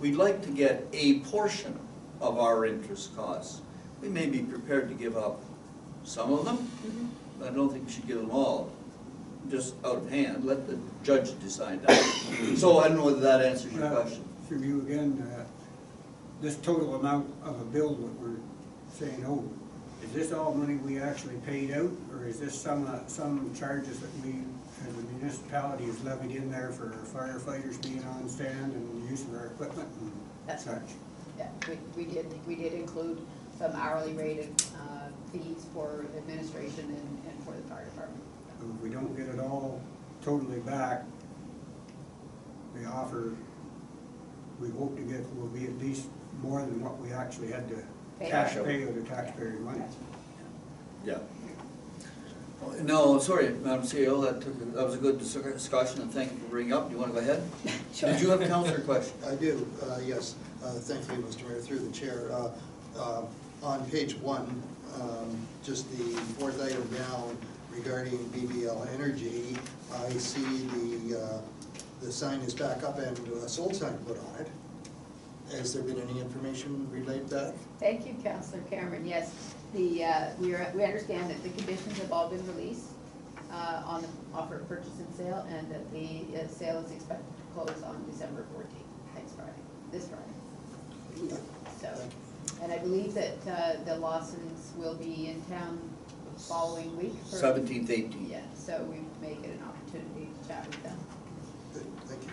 we'd like to get a portion of our interest costs. We may be prepared to give up some of them, but I don't think we should give them all, just out of hand. Let the judge decide that. So I don't know whether that answers your question. Through you again, this total amount of a bill that we're saying, Is this all money we actually paid out, or is this some charges that we, as a municipality, is levied in there for firefighters being on stand and the use of our equipment and That's such? right. Yeah, we did include some hourly rated fees for administration and for the fire department. And if we don't get it all totally back, the offer we hope to get will be at least more than what we actually had to Pay. cash pay out of taxpayer money. Yeah. No, sorry, Madam CEO, that was a good discussion, and thank you for bringing up. Do you want to go ahead? Sure. Did you have a counselor question? I do, yes. Thank you, Mr. Mayor, through the chair. On page 1, just the fourth item down regarding BBL Energy, I see the sign is back up and a sold sign put on it. Has there been any information relayed back? Thank you, Councillor Cameron. Yes, we understand that the conditions have all been released on the offer of purchase and sale, and that the sale is expected to close on December 14th, this Friday. So, and I believe that the Lawsons will be in town the following week. 17th, 18th. Yeah, so we may get an opportunity to chat with them. Good, thank you.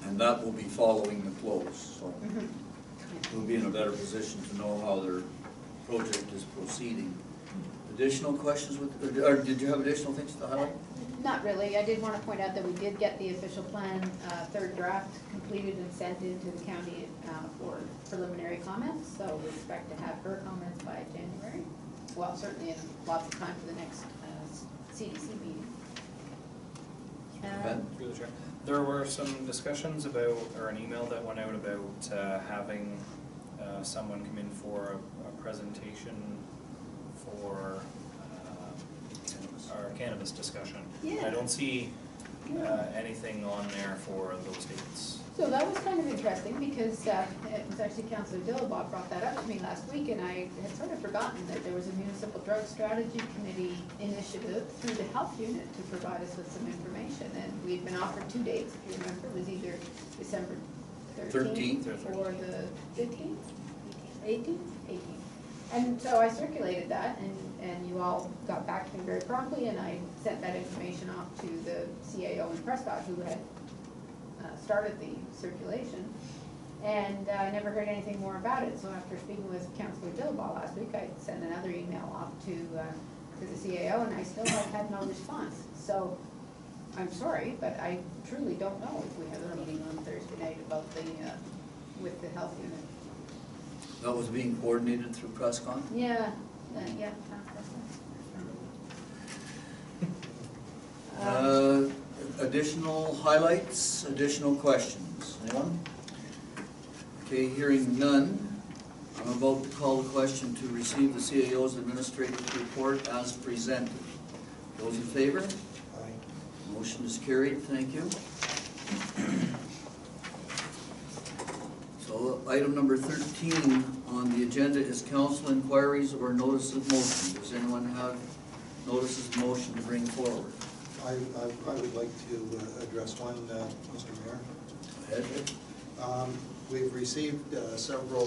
And that will be following the close, so we'll be in a better position to know how their project is proceeding. Additional questions or did you have additional things to highlight? Not really. I did want to point out that we did get the official plan, third draft, completed and sent into the county for preliminary comments. So we expect to have her comments by January. Well, certainly in lots of time for the next CDC meeting. Ben? Through the chair. There were some discussions about, or an email that went out about having someone come in for a presentation for our cannabis discussion. Yeah. I don't see anything on there for those dates. So that was kind of interesting because it was actually Councillor Dillabaugh brought that up to me last week, and I had sort of forgotten that there was a Municipal Drug Strategy Committee initiative through the health unit to provide us with some information. And we'd been offered 2 dates, if you remember. It was either December 13th or the 15th, 18th? 18th. And so I circulated that, and you all got back to me very promptly, and I sent that information off to the CAO in Prescott, who had started the circulation. And I never heard anything more about it, so after speaking with Councillor Dillabaugh last week, I sent another email off to the CAO, and I still have had no response. So I'm sorry, but I truly don't know if we have a meeting on Thursday night about with the health unit. That was being coordinated through PressCon? Yeah, yeah. Additional highlights, additional questions? Anyone? Okay, hearing none, I'm about to call the question to receive the CAO's administrative report as presented. Those in favor? Aye. Motion is carried, thank you. So item number 13 on the agenda is council inquiries or notice of motion. Does anyone have notices of motion to bring forward? I would like to address one, Mr. Mayor. Go ahead. We've received several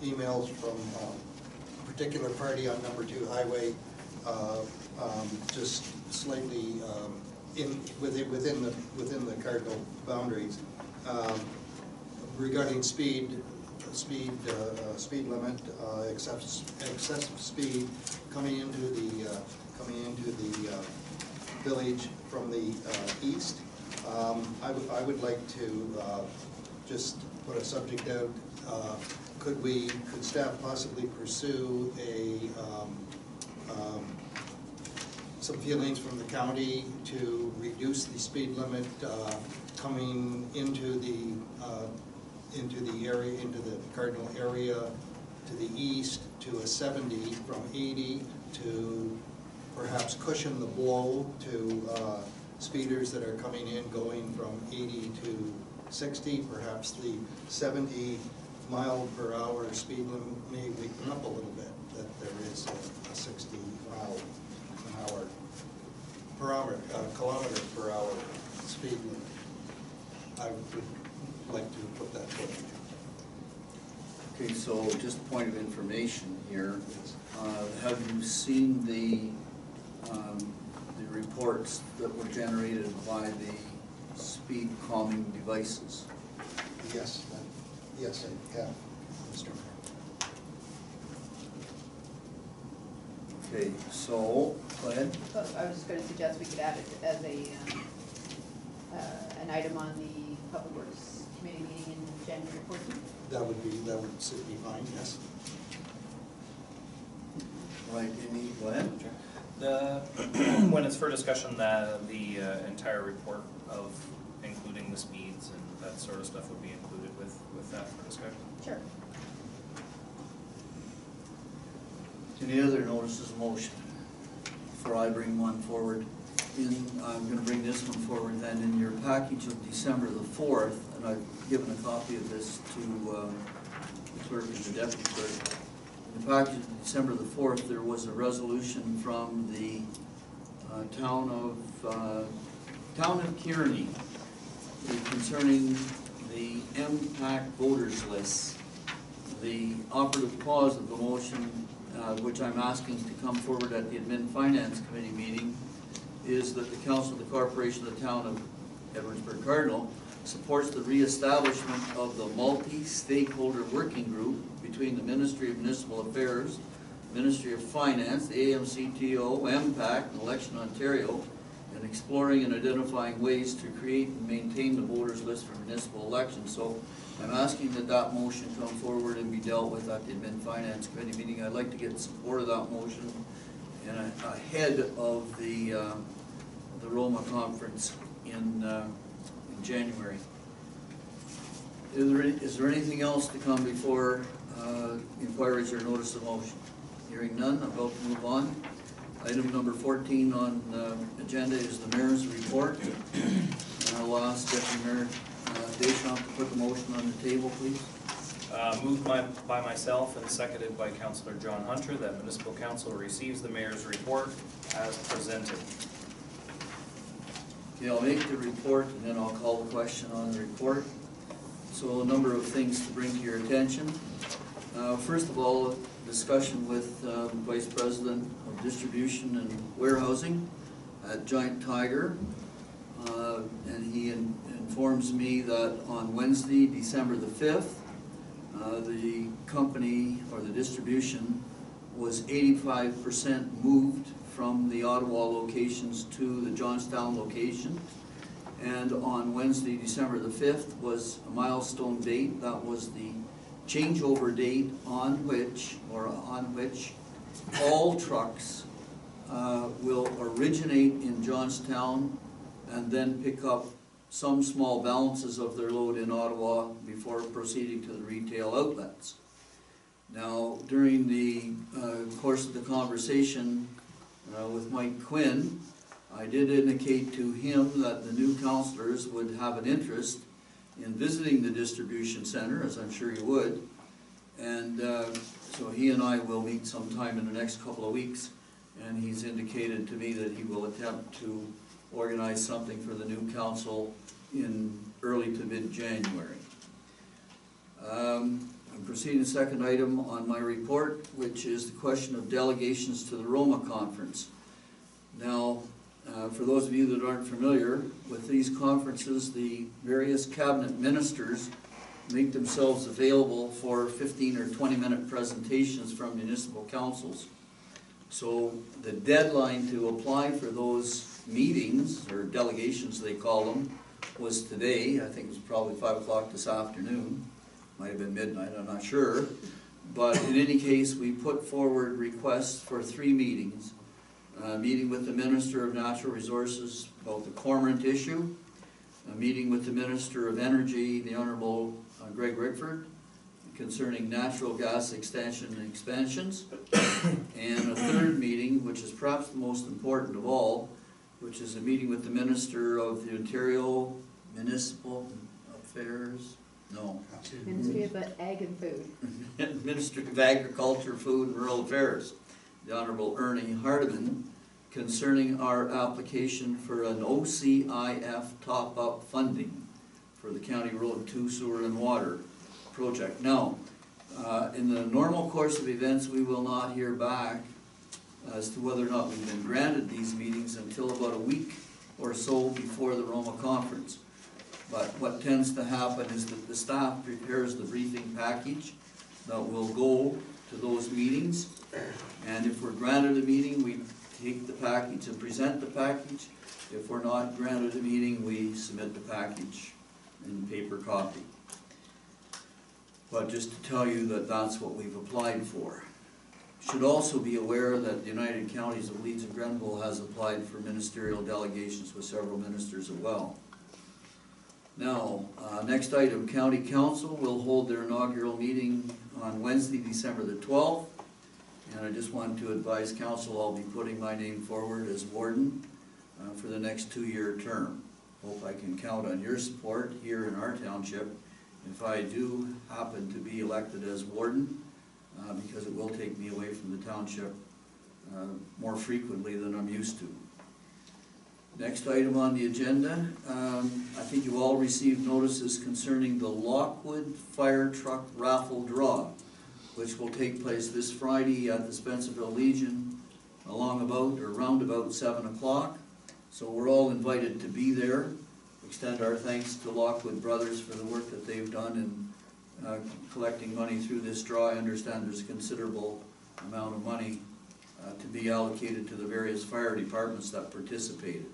emails from a particular party on number 2 highway, just slightly within the cardinal boundaries, regarding speed limit, excessive speed coming into the village from the east. I would like to just put a subject out. Could staff possibly pursue some feelings from the county to reduce the speed limit coming into the area, into the cardinal area to the east to a 70 from 80 to perhaps cushion the blow to speeders that are coming in going from 80 to 60, perhaps the 70 mile per hour speed limit may weaken up a little bit, that there is a 60 mile an hour per hour, kilometer per hour speed limit. I would like to put that forward. Okay, so just a point of information here. Have you seen the reports that were generated by the speed calming devices? Yes, yes, I have, Mr. Mayor. Okay, so, go ahead. But I was just gonna suggest we could add it as a, an item on the Public Works Committee meeting in January 14th. That would suit me fine, yes. Right, Amy, go ahead. When it's for discussion, the entire report of including the speeds and that sort of stuff would be included with that for discussion. Sure. Any other notices of motion? Before I bring one forward, I'm gonna bring this one forward then. In your package of December the 4th, and I've given a copy of this to the clerk and the deputy clerk. In the package of December the 4th, there was a resolution from the town of Kearney concerning the MPAC voters list. The operative clause of the motion, which I'm asking to come forward at the Admin Finance Committee meeting, is that the Council of the Corporation of the Town of Edwardsburg Cardinal supports the reestablishment of the multi-stakeholder working group between the Ministry of Municipal Affairs, Ministry of Finance, the AMCTO, MPAC, and Election Ontario, and exploring and identifying ways to create and maintain the voters list for municipal elections. So I'm asking that that motion come forward and be dealt with at the Admin Finance Committee meeting. I'd like to get support of that motion and ahead of the Roma conference in January. Is there anything else to come before inquiries or notice of motion? Hearing none, I'm about to move on. Item number 14 on the agenda is the mayor's report. And I'll ask Deputy Mayor Deschamps to put the motion on the table, please. Moved by myself and seconded by Councillor John Hunter that Municipal Council receives the mayor's report as presented. Okay, I'll make the report and then I'll call the question on the report. So a number of things to bring to your attention. First of all, discussion with Vice President of Distribution and Warehousing at Giant Tiger. And he informs me that on Wednesday, December the 5th, the company or the distribution was 85% moved from the Ottawa locations to the Johnstown location. And on Wednesday, December the 5th was a milestone date. That was the changeover date on which all trucks will originate in Johnstown and then pick up some small balances of their load in Ottawa before proceeding to the retail outlets. Now, during the course of the conversation with Mike Quinn, I did indicate to him that the new councillors would have an interest in visiting the distribution center, as I'm sure you would. And so he and I will meet sometime in the next couple of weeks, and he's indicated to me that he will attempt to organize something for the new council in early to mid-January. I'm proceeding to the second item on my report, which is the question of delegations to the Roma conference. Now, for those of you that aren't familiar with these conferences, the various cabinet ministers make themselves available for 15 or 20-minute presentations from municipal councils. So the deadline to apply for those meetings, or delegations they call them, was today. I think it was probably 5 o'clock this afternoon. Might have been midnight, I'm not sure. But in any case, we put forward requests for 3 meetings. A meeting with the Minister of Natural Resources about the Cormorant issue, a meeting with the Minister of Energy, the Honourable Greg Rickford, concerning natural gas extension and expansions, and a third meeting, which is perhaps the most important of all, which is a meeting with the Minister of the Ontario Municipal Affairs, Ministry of Ag and Food. Minister of Agriculture, Food and Rural Affairs, the Honourable Ernie Hardiman, concerning our application for an OCIF top-up funding for the County Road 2 Sewer and Water project. Now, In the normal course of events, we will not hear back as to whether or not we've been granted these meetings until about a week or so before the Roma conference. But what tends to happen is that the staff prepares the briefing package that will go to those meetings. And if we're granted a meeting, we take the package and present the package. If we're not granted a meeting, we submit the package in paper copy. But just to tell you that that's what we've applied for. Should also be aware that the United Counties of Leeds and Grenville has applied for ministerial delegations with several ministers as well. Now, next item, County Council will hold their inaugural meeting on Wednesday, December the 12th. And I just wanted to advise Council I'll be putting my name forward as warden for the next 2-year term. Hope I can count on your support here in our township if I do happen to be elected as warden, because it will take me away from the township more frequently than I'm used to. Next item on the agenda, I think you all received notices concerning the Lockwood Fire Truck Raffle Draw, which will take place this Friday at the Spencerville Legion round about 7 o'clock. So we're all invited to be there. Extend our thanks to Lockwood Brothers for the work that they've done in collecting money through this draw. I understand there's a considerable amount of money to be allocated to the various fire departments that participated.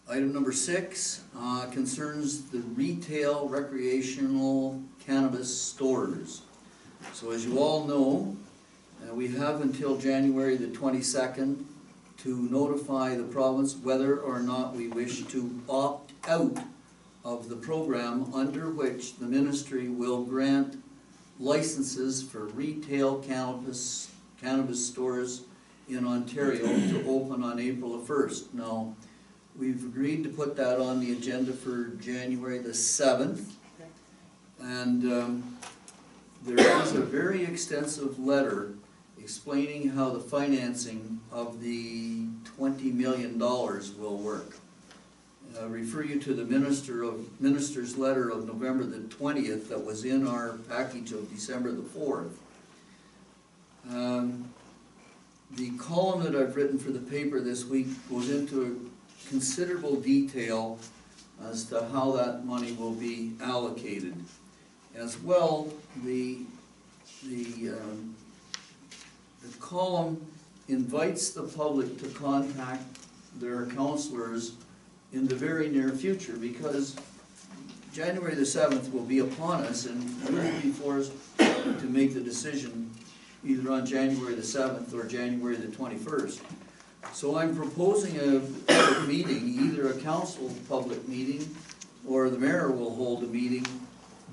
Item number 6 concerns the retail recreational cannabis stores. So as you all know, we have until January the 22nd to notify the province whether or not we wish to opt out of the program under which the ministry will grant licenses for retail cannabis stores in Ontario to open on April the 1st. Now, we've agreed to put that on the agenda for January the 7th. And there is a very extensive letter explaining how the financing of the $20 million will work. I refer you to the minister's letter of November the 20th that was in our package of December the 4th. The column that I've written for the paper this week goes into considerable detail as to how that money will be allocated. As well, the column invites the public to contact their counselors in the very near future, because January the 7th will be upon us, and we will be forced to make the decision either on January the 7th or January the 21st. So I'm proposing a public meeting, either a council public meeting or the mayor will hold a meeting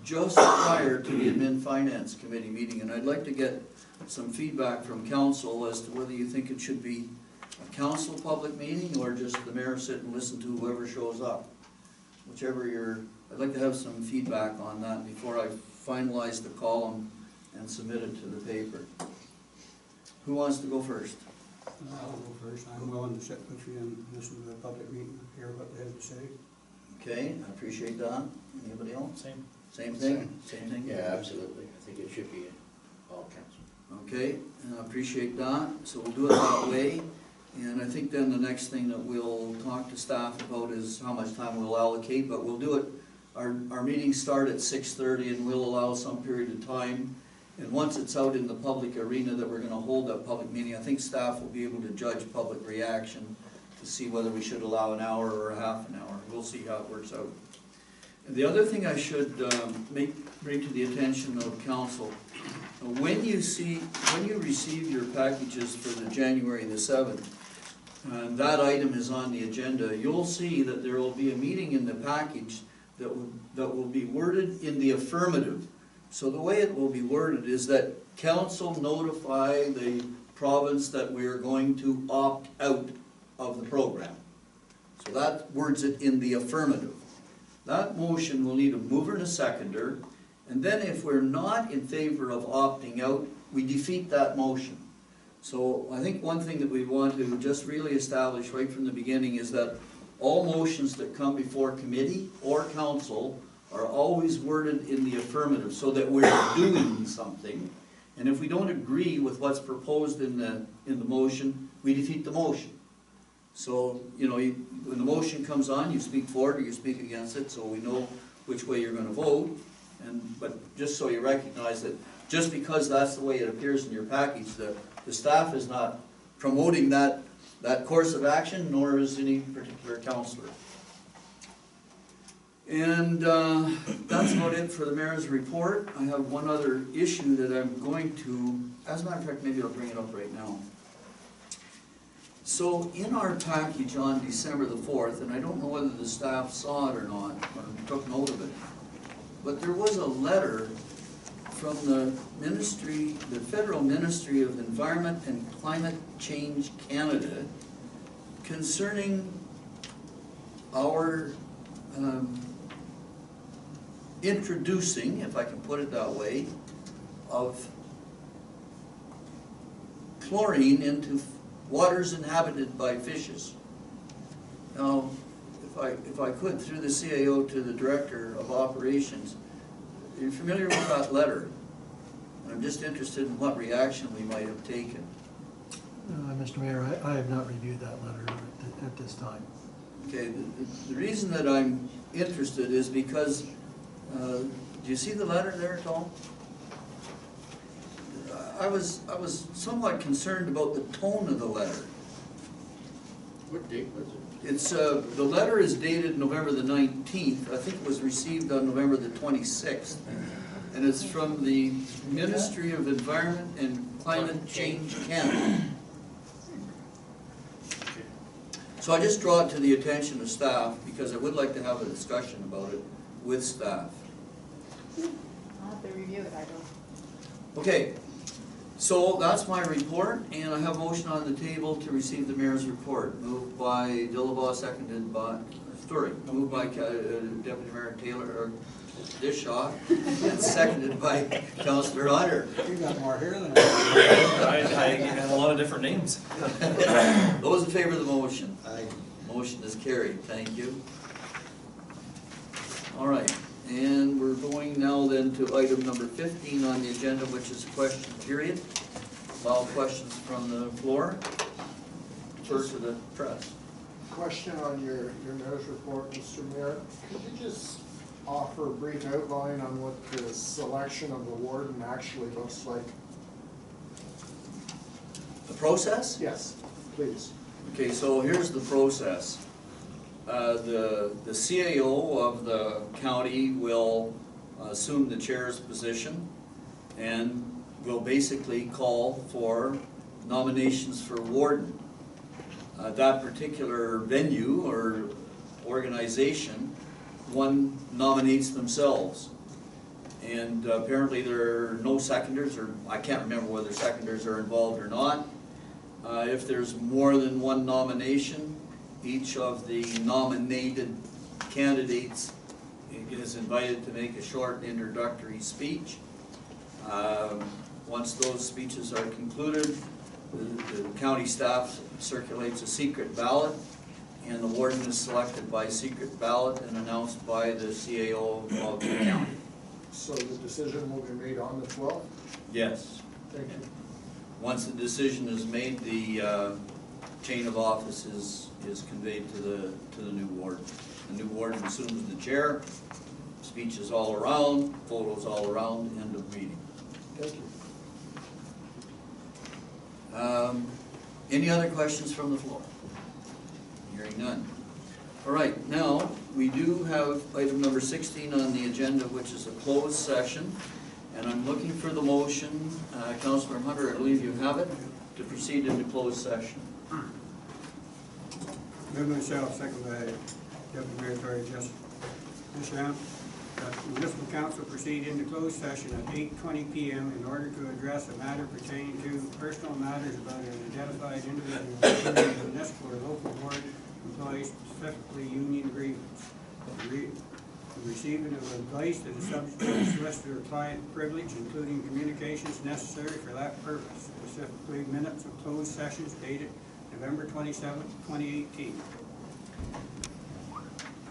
just prior to the Admin Finance Committee meeting. And I'd like to get some feedback from council as to whether you think it should be a council public meeting or just the mayor sit and listen to whoever shows up. I'd like to have some feedback on that before I finalize the column and submit it to the paper. Who wants to go first? I'll go first. I'm willing to sit with you and listen to the public meeting, hear what they have to say. Okay, I appreciate that. Anybody else? Same thing? Same thing? Yeah, absolutely. I think it should be all council. Okay, I appreciate that. So we'll do it that way. And I think then the next thing that we'll talk to staff about is how much time we'll allocate, but we'll do it, our meetings start at 6:30 and we'll allow some period of time. And once it's out in the public arena that we're gonna hold that public meeting, I think staff will be able to judge public reaction to see whether we should allow an hour or a half an hour. We'll see how it works out. And the other thing I should bring to the attention of council, when you receive your packages for the January the 7th, and that item is on the agenda, you'll see that there will be a meeting in the package that will be worded in the affirmative. So the way it will be worded is that council notify the province that we are going to opt out of the program. So that words it in the affirmative. That motion will need a mover and a seconder, and then if we're not in favor of opting out, we defeat that motion. So I think one thing that we want to just really establish right from the beginning is that all motions that come before committee or council are always worded in the affirmative, so that we're doing something. And if we don't agree with what's proposed in the motion, we defeat the motion. So, you know, when the motion comes on, you speak for it or you speak against it, so we know which way you're gonna vote. But just so you recognize that, just because that's the way it appears in your package, the staff is not promoting that course of action, nor is any particular counselor. And that's about it for the mayor's report. I have one other issue that I'm going to, as a matter of fact, maybe I'll bring it up right now. So in our package on December the 4th, and I don't know whether the staff saw it or not, or took note of it, but there was a letter from the ministry, the Federal Ministry of Environment and Climate Change Canada, concerning our introducing, if I can put it that way, of chlorine into waters inhabited by fishes. Now, if I could, through the CAO to the Director of Operations, are you familiar with that letter? And I'm just interested in what reaction we might have taken. Mr. Mayor, I have not reviewed that letter at this time. Okay, the reason that I'm interested is because, do you see the letter there at all? I was somewhat concerned about the tone of the letter. What date was it? It's, the letter is dated November the 19th. I think it was received on November the 26th. And it's from the Ministry of Environment and Climate Change Canada. So I just draw it to the attention of staff because I would like to have a discussion about it with staff. I'll have to review it, I don't. Okay, so that's my report, and I have a motion on the table to receive the mayor's report. Moved by Dillabaugh, seconded by, moved by Deputy Mayor Taylor, or Dishaw, and seconded by Councillor Hunter. You got more hair than I I have a lot of different names. Those in favor of the motion? Aye. Motion is carried, thank you. All right, and we're going now then to item number 15 on the agenda, which is question period. Allow questions from the floor. First to the press. Question on your mayor's report, Mr. Mayor. Could you just offer a brief outline on what the selection of the warden actually looks like? The process? Yes, please. Okay, so here's the process. The CAO of the county will assume the chair's position and will basically call for nominations for warden. That particular venue or organization, one nominates themselves. And apparently there are no seconders, or I can't remember whether seconders are involved or not. If there's more than one nomination, each of the nominated candidates is invited to make a short introductory speech. Once those speeches are concluded, the county staff circulates a secret ballot, and the warden is selected by secret ballot and announced by the CAO of the county. So the decision will be made on the 12th? Yes. Thank you. Once the decision is made, the chain of office is conveyed to the new warden. The new warden assumes the chair, speeches all around, photos all around, end of meeting. Thank you. Any other questions from the floor? Hearing none. All right, now, we do have item number 16 on the agenda, which is a closed session. And I'm looking for the motion, Councillor Hunter, I believe you have it, to proceed into closed session. Move myself, second by Deputy Mayor Tory Dishaw, that the municipal council proceed into closed session at 8:20 p.m. in order to address a matter pertaining to personal matters about an identified individual, including the municipal or local board employees, specifically union grievance. The receiving of advice that is subject to solicitor-client privilege, including communications necessary for that purpose, specifically minutes of closed sessions dated November 27, 2018.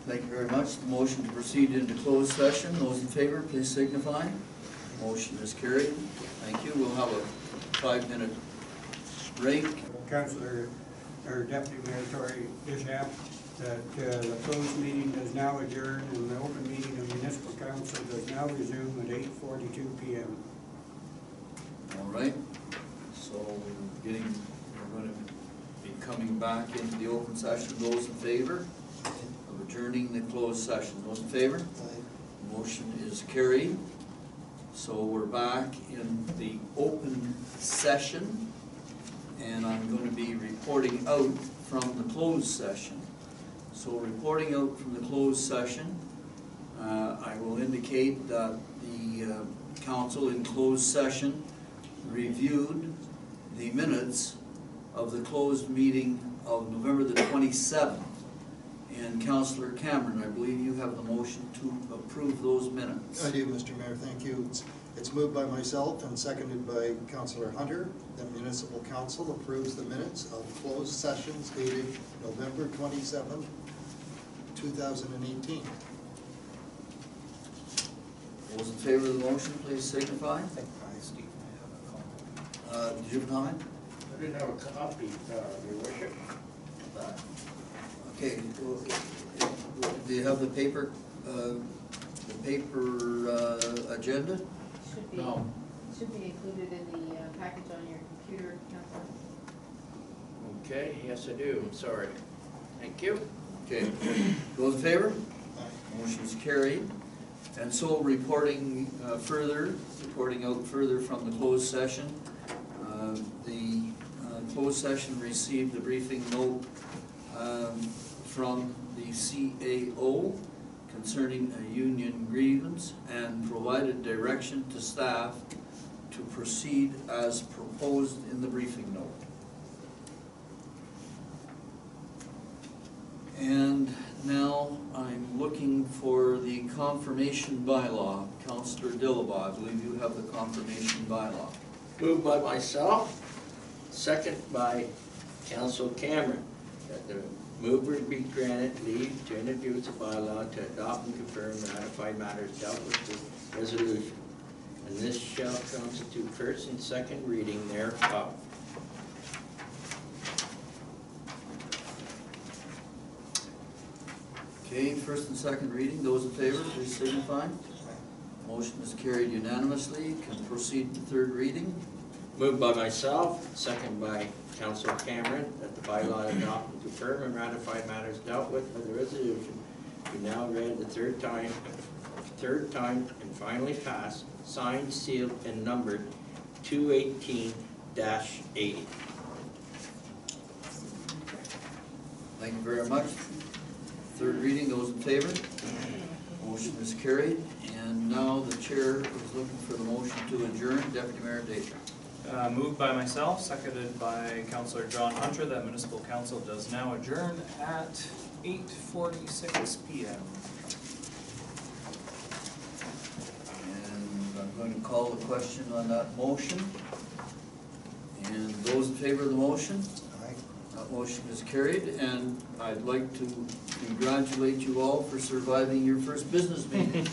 Thank you very much. The motion to proceed into closed session. Those in favor, please signify. Motion is carried. Thank you. We'll have a 5-minute break. Councillor, or Deputy Mayor Tory Bishop, that the closed meeting is now adjourned and the open meeting of Municipal Council does now resume at 8:42 p.m. All right. So we're going to be coming back into the open session. Those in favor of adjourning the closed session. Those in favor? Motion is carried. So we're back in the open session, and I'm going to be reporting out from the closed session. So reporting out from the closed session, I will indicate that the council in closed session reviewed the minutes of the closed meeting of November the 27th. And Councillor Cameron, I believe you have the motion to approve those minutes. I do, Mr. Mayor, thank you. It's moved by myself and seconded by Councillor Hunter that Municipal Council approves the minutes of closed sessions dated November 27th, 2018. Those in favor of the motion, please signify. Steve, Did you have a comment? I didn't have a copy, Your Worship. Okay, well, do you have the paper agenda? Should be included in the package on your computer, Councillor. Okay, yes I do, I'm sorry. Thank you. Okay, those in favor? Motion is carried. And so reporting out further from the closed session, the closed session received a briefing note from the CAO concerning a union grievance and provided direction to staff to proceed as proposed in the briefing note. And now I'm looking for the confirmation bylaw. Councillor Dillabaugh, I believe you have the confirmation bylaw. Moved by myself, second by Council Cameron, that the mover be granted leave to introduce a bylaw to adopt and confirm ratified matters dealt with the resolution. And this shall constitute first and second reading thereof. Okay, first and second reading. Those in favor, please signify. Motion is carried unanimously. Can proceed to third reading. Moved by myself, second by Council Cameron, that the bylaw adopt and confirm and ratify matters dealt with by the resolution be now read the third time and finally passed, signed, sealed, and numbered 218-80. Thank you very much. Third reading. Those in favor? Motion is carried. And now the chair is looking for the motion to adjourn. Deputy Mayor Dayton. Moved by myself, seconded by Councillor John Hunter, that Municipal Council does now adjourn at 8:46 p.m. And I'm going to call the question on that motion. And those in favor of the motion? Aye. That motion is carried, and I'd like to congratulate you all for surviving your first business meeting.